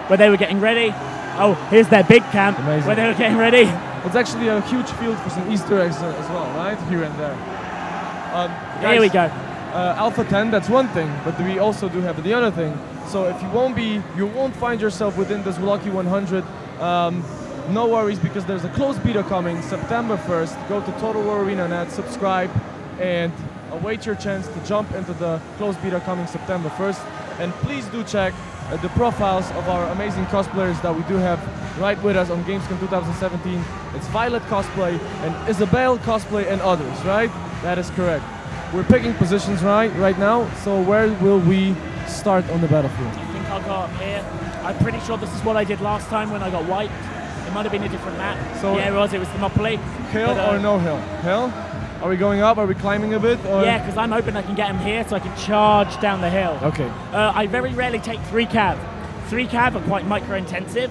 where they were getting ready. Oh, here's their big camp where they were getting ready. It's actually a huge field for some Easter eggs as well, right? Here and there. Guys, here we go. Alpha 10, that's one thing, but we also do have the other thing. So if you won't find yourself within this lucky 100, no worries, because there's a closed beta coming September 1st. Go to Total War Arena.net, subscribe, and await your chance to jump into the closed beta coming September 1st. And please do check the profiles of our amazing cosplayers that we do have right with us on Gamescom 2017. It's Violet Cosplay and Isabel Cosplay and others, right? That is correct. We're picking positions right now, so where will we start on the battlefield? I think I'll go up here. I'm pretty sure this is what I did last time when I got wiped. It might have been a different map. So yeah, it was Thermopylae. Hill or no hill? Hill? Are we going up? Are we climbing a bit? Or? Yeah, because I'm hoping I can get him here so I can charge down the hill. Okay. I very rarely take 3 cav. 3 cav are quite micro-intensive.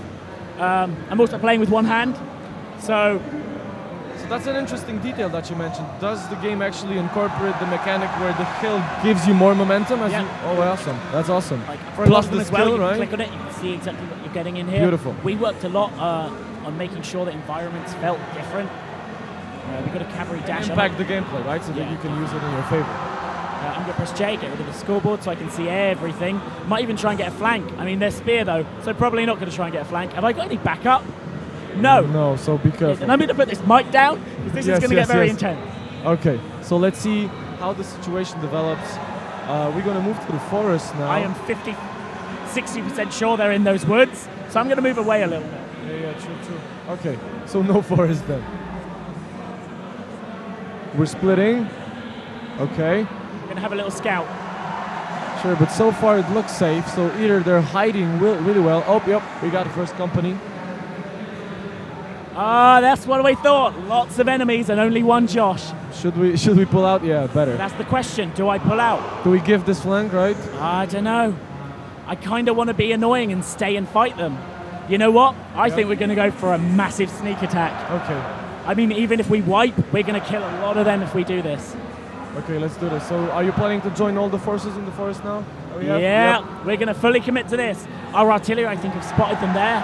I'm also playing with one hand, so that's an interesting detail that you mentioned. Does the game actually incorporate the mechanic where the hill gives you more momentum? As oh, awesome. That's awesome. Like for plus the skill, you right? can click on it, you can see exactly what you're getting in here. Beautiful. We worked a lot on making sure that environments felt different. We've got a cavalry dash impact the gameplay, right? So that you can use it in your favor. I'm going to press J, get rid of the scoreboard so I can see everything. Might even try and get a flank. I mean, they're spear though, so probably not going to try and get a flank. Have I got any backup? No. No, so be careful. And I'm going to put this mic down, because this is going to get very intense. Okay, so let's see how the situation develops. We're going to move to the forest now. I am 60% sure they're in those woods, so I'm going to move away a little bit. Yeah, true. Okay, so no forest then. We're splitting. Okay. We're going to have a little scout. Sure, but so far it looks safe, so either they're hiding really well. Oh, yep, we got the first company. That's what we thought. Lots of enemies and only one Josh. Should we pull out? Yeah, better. That's the question. Do I pull out? Do we give this flank, right? I don't know. I kind of want to be annoying and stay and fight them. You know what? I think we're going to go for a massive sneak attack. Okay. I mean, even if we wipe, we're going to kill a lot of them if we do this. Okay, let's do this. So are you planning to join all the forces in the forest now? Yeah, we're going to fully commit to this. Our artillery, I think, have spotted them there.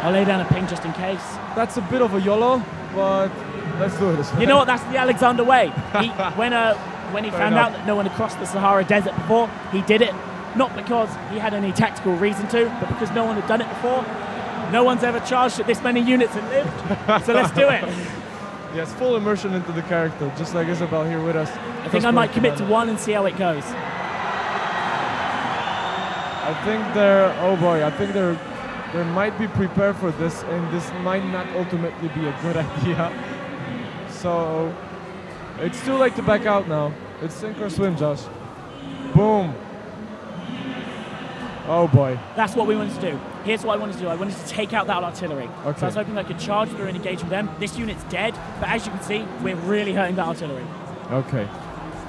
I'll lay down a ping just in case. That's a bit of a YOLO, but let's do it. You know what? That's the Alexander way. When he found out that no one had crossed the Sahara Desert before, he did it. Not because he had any tactical reason to, but because no one had done it before. No one's ever charged at this many units and lived, so let's do it. Yes, full immersion into the character, just like Isabel here with us. I think I might commit to one and see how it goes. I think they might be prepared for this, and this might not ultimately be a good idea. So it's too late to back out now. It's sink or swim, Josh. Boom. Oh boy. That's what we wanted to do. Here's what I wanted to do. I wanted to take out that artillery. Okay. So I was hoping I could charge through and engage with them. This unit's dead, but as you can see, we're really hurting that artillery. Okay.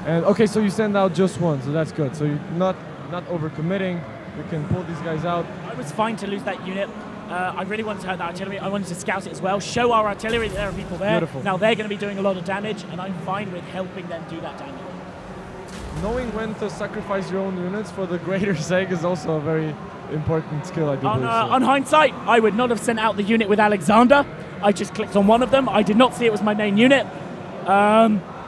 And okay, so you send out just one, so that's good. So you're not overcommitting. We can pull these guys out. I was fine to lose that unit. I really wanted to hurt that artillery. I wanted to scout it as well, show our artillery that there are people there. Beautiful. Now they're going to be doing a lot of damage, and I'm fine with helping them do that damage. Knowing when to sacrifice your own units for the greater sake is also a very important skill, I do believe. On hindsight, I would not have sent out the unit with Alexander. I just clicked on one of them. I did not see it was my main unit.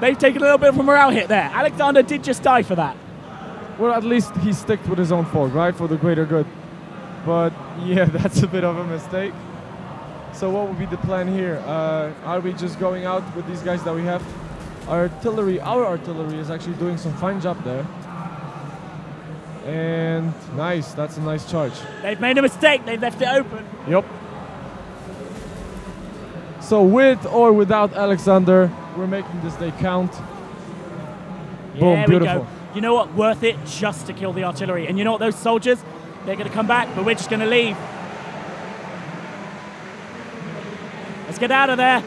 They've taken a little bit of a morale hit there. Alexander did just die for that. Well, at least he sticked with his own fault, right, for the greater good. But yeah, that's a bit of a mistake. So what would be the plan here? Are we just going out with these guys that we have? Our artillery is actually doing some fine job there. And nice, that's a nice charge. They've made a mistake, they've left it open. Yep. So with or without Alexander, we're making this day count. Boom, beautiful. We go. You know what, worth it just to kill the artillery. And you know what, those soldiers, they're going to come back, but we're just going to leave. Let's get out of there.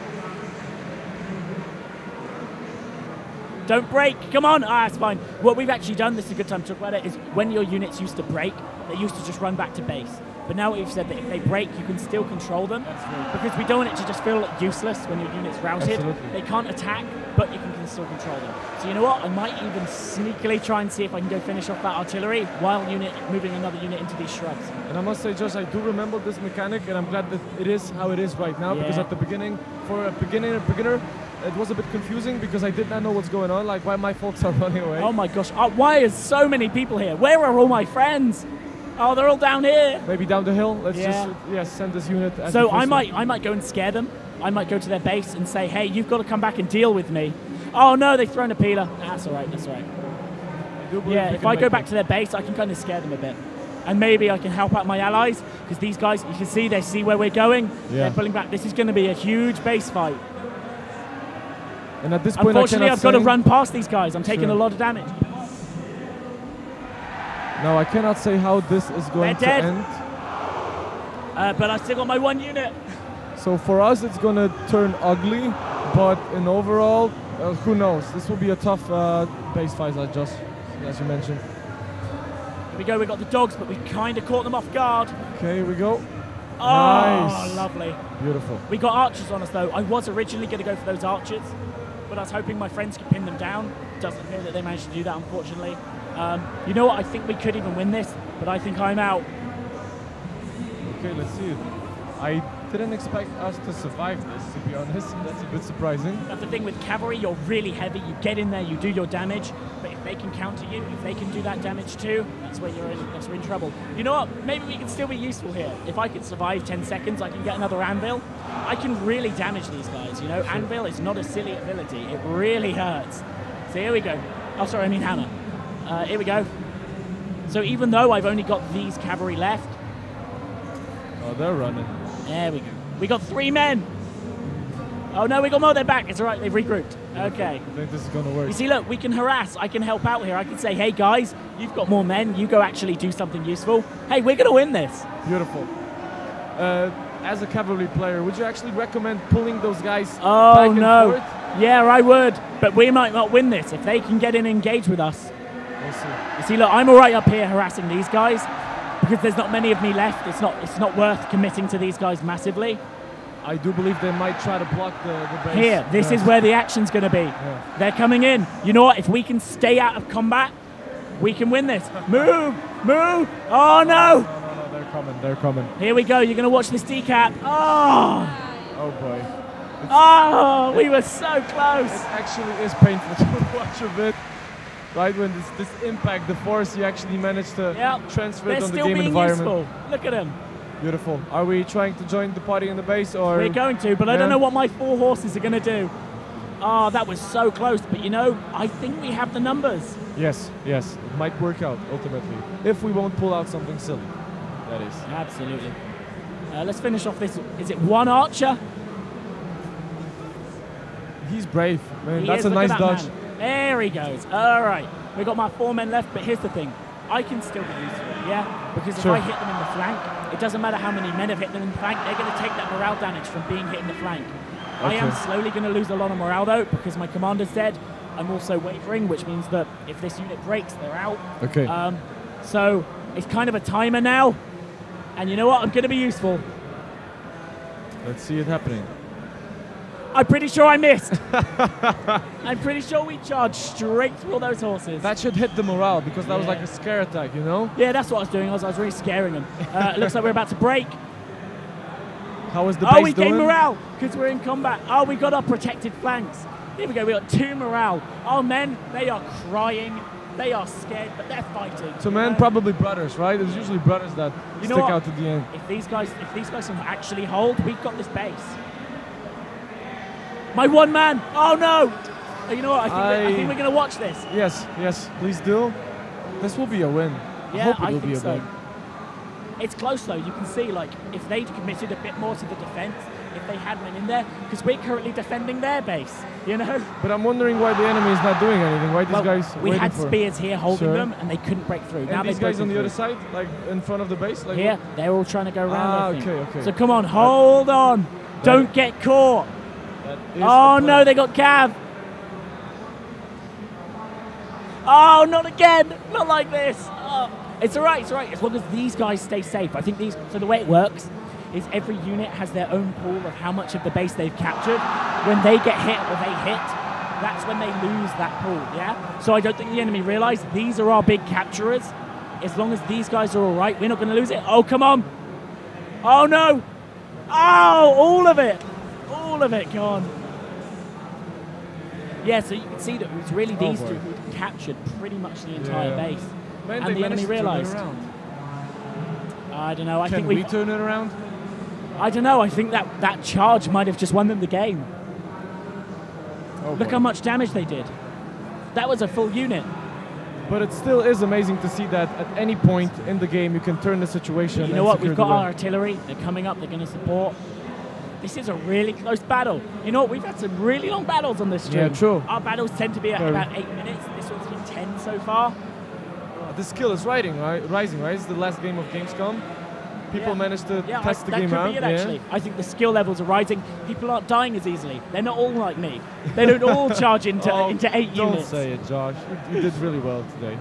Don't break, come on. It's fine. What we've actually done, this is a good time to talk about it, is when your units used to break, they used to just run back to base. But now we've said that if they break, you can still control them. Because we don't want it to just feel useless when your unit's routed. Absolutely. They can't attack, but you can still control them. So you know what? I might even sneakily try and see if I can go finish off that artillery while moving another unit into these shrubs. And I must say, Josh, I do remember this mechanic, and I'm glad that it is how it is right now. Because at the beginning, for a beginner, it was a bit confusing because I did not know what's going on, like why my folks are running away. Oh my gosh, why is so many people here? Where are all my friends? Oh, they're all down here. Maybe down the hill. Let's just send this unit. As so I might go and scare them. I might go to their base and say, hey, you've got to come back and deal with me. Oh no, they've thrown a peeler. That's all right, that's all right. Yeah, if I go back to their base, I can kind of scare them a bit. And maybe I can help out my allies, because these guys, you can see, they see where we're going. Yeah. They're pulling back. This is going to be a huge base fight. And at this point, unfortunately, I've got to run past these guys. I'm taking a lot of damage. No, I cannot say how this is going to end. But I still got my one unit. So for us, it's going to turn ugly. But in overall, who knows? This will be a tough base fight, as you mentioned. Here we go. We got the dogs, but we kind of caught them off guard. Okay, here we go. Oh, nice. Lovely. Beautiful. We got archers on us, though. I was originally going to go for those archers, but I was hoping my friends could pin them down. Doesn't appear that they managed to do that, unfortunately. You know what? I think we could even win this, but I think I'm out. Okay, let's see. I didn't expect us to survive this, to be honest. That's a bit surprising. That's the thing with cavalry. You're really heavy. You get in there, you do your damage, but if they can counter you, if they can do that damage too, that's where you're in trouble. You know what? Maybe we can still be useful here. If I could survive 10 seconds, I can get another anvil. I can really damage these guys, you know? Sure. Anvil is not a silly ability. It really hurts. So here we go. Oh, sorry, I mean hammer. Here we go. So even though I've only got these cavalry left... Oh, they're running. There we go. We got 3 men. Oh no, we got more. They're back. It's all right. They've regrouped. Okay. I think this is going to work. You see, look, we can harass. I can help out here. I can say, hey guys, you've got more men. You go actually do something useful. Hey, we're going to win this. Beautiful. As a cavalry player, would you actually recommend pulling those guys back and forth? Yeah, I would. But we might not win this if they can get in and engage with us. We'll see. You see, look, I'm all right up here harassing these guys because there's not many of me left. It's not worth committing to these guys massively. I do believe they might try to block the base. Here, this is where the action's going to be. Yeah. They're coming in. You know what? If we can stay out of combat, we can win this. Move! Move! Oh, no! No, they're coming. They're coming. Here we go. You're going to watch this decap. Oh! Oh, boy. Oh, we were so close. It actually is painful to watch a bit. Right, when this impact, the force, you actually manage to transfer it on the game environment. Useful. Look at them. Beautiful. Are we trying to join the party in the base, or? We're going to, but I don't know what my 4 horses are going to do. Oh, that was so close, but you know, I think we have the numbers. Yes, it might work out, ultimately. If we won't pull out something silly, that is. Absolutely. Let's finish off this. Is it 1 archer? He's brave, man. He That's is, a look at nice that dodge. man. There he goes. All right. We've got my 4 men left, but here's the thing. I can still be useful, yeah? Because if Sure. I hit them in the flank, it doesn't matter how many men have hit them in the flank, they're going to take that morale damage from being hit in the flank. I am slowly going to lose a lot of morale, though, because my commander's dead. I'm also wavering, which means that if this unit breaks, they're out. Okay. So it's kind of a timer now. And you know what? I'm going to be useful. Let's see it happening. I'm pretty sure I missed. I'm pretty sure we charged straight through all those horses. That should hit the morale, because that was like a scare attack, you know? Yeah, that's what I was doing. I was really scaring them. It looks like we're about to break. How is the base we doing? gained morale because we're in combat. Oh, we got our protected flanks. Here we go. We got 2 morale. Oh, men, they are crying. They are scared, but they're fighting. So, men, probably brothers, right? It's usually brothers that stick out to the end. If these guys can actually hold, we've got this base. My 1 man. Oh no! You know what? I think we're going to watch this. Yes, please do. This will be a win. Yeah, I hope it will be a win. It's close though. You can see, like, if they'd committed a bit more to the defense, if they had men in there, because we're currently defending their base, you know? But I'm wondering why the enemy is not doing anything. Why these guys we had for? spears here holding them, and they couldn't break through. And now these guys on the other side, like in front of the base? Like here, they're all trying to go around, I think. Okay. So come on, hold on. Don't get caught. Oh no, they got Cav. Oh, not again. Not like this. Oh. It's all right, as long as these guys stay safe. I think so the way it works is every unit has their own pool of how much of the base they've captured. When they get hit or they hit, that's when they lose that pool, yeah? So I don't think the enemy realize these are our big capturers. As long as these guys are all right, we're not going to lose it. Oh, come on. Oh, no. Oh, all of it. All of it gone. Yeah, so you can see that it was really these two who captured pretty much the entire base. Man, and the enemy realized. I don't know. I think we turn it around. I don't know. I think that charge might have just won them the game. Look how much damage they did. That was a full unit. But it still is amazing to see that at any point in the game you can turn the situation. You know what? We've got our artillery. They're coming up. They're going to support. This is a really close battle. You know what? We've had some really long battles on this stream. Yeah, true. Our battles tend to be at about 8 minutes. This one's been 10 so far. The skill is rising, right? It's the last game of Gamescom. People managed to test the game out. That could be it, actually. I think the skill levels are rising. People aren't dying as easily. They're not all like me. They don't all charge into 8 units. Don't say it, Josh. You did really well today.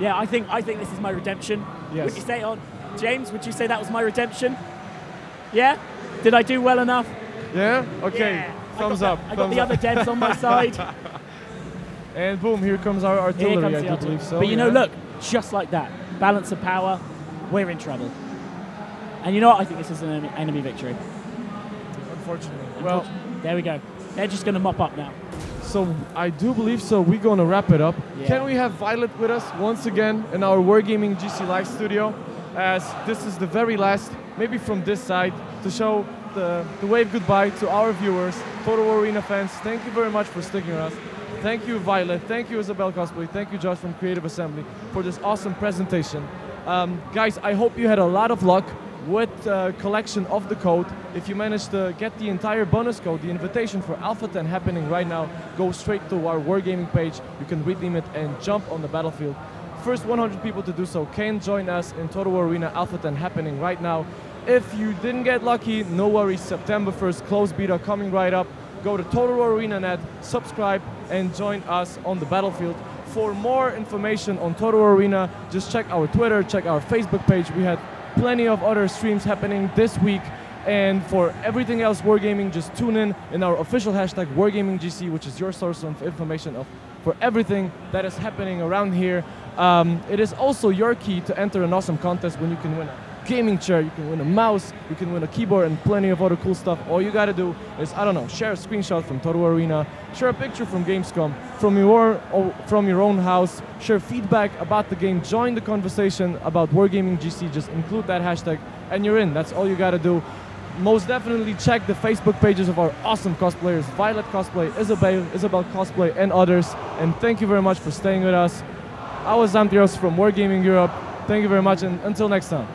Yeah, I think this is my redemption. Yes. Would you say James, would you say that was my redemption? Yeah? Did I do well enough? Yeah? Okay. Yeah. Thumbs up. I got the other devs on my side. And boom, here comes our artillery, I do believe so. But you know, look, just like that, balance of power, we're in trouble. And you know what? I think this is an enemy victory. Unfortunately. Well, there we go. They're just going to mop up now. So I do believe so. We're going to wrap it up. Yeah. Can we have Violet with us once again in our Wargaming GC Live studio? As this is the very last, maybe from this side, to show the wave goodbye to our viewers, Total War Arena fans. Thank you very much for sticking with us. Thank you, Violet. Thank you, Isabel Cosplay. Thank you, Josh from Creative Assembly, for this awesome presentation. Guys, I hope you had a lot of luck with the collection of the code. If you managed to get the entire bonus code, the invitation for Alpha 10 happening right now, go straight to our Wargaming page. You can redeem it and jump on the battlefield. First 100 people to do so can join us in Total War Arena Alpha 10 happening right now. If you didn't get lucky, no worries. September 1st, closed beta coming right up. Go to Total War Arena net, subscribe, and join us on the battlefield. For more information on Total War Arena, just check our Twitter, check our Facebook page. We had plenty of other streams happening this week. And for everything else Wargaming, just tune in our official hashtag WargamingGC, which is your source of information for everything that is happening around here. It is also your key to enter an awesome contest when you can win a gaming chair, you can win a mouse, you can win a keyboard, and plenty of other cool stuff. All you gotta do is, I don't know, share a screenshot from Total War Arena, share a picture from Gamescom, from your own house, share feedback about the game, join the conversation about Wargaming GC, just include that hashtag, and you're in. That's all you gotta do. Most definitely check the Facebook pages of our awesome cosplayers, Violet Cosplay, Isabel Cosplay, and others. And thank you very much for staying with us. I was Zamtiros from Wargaming Europe. Thank you very much, and until next time.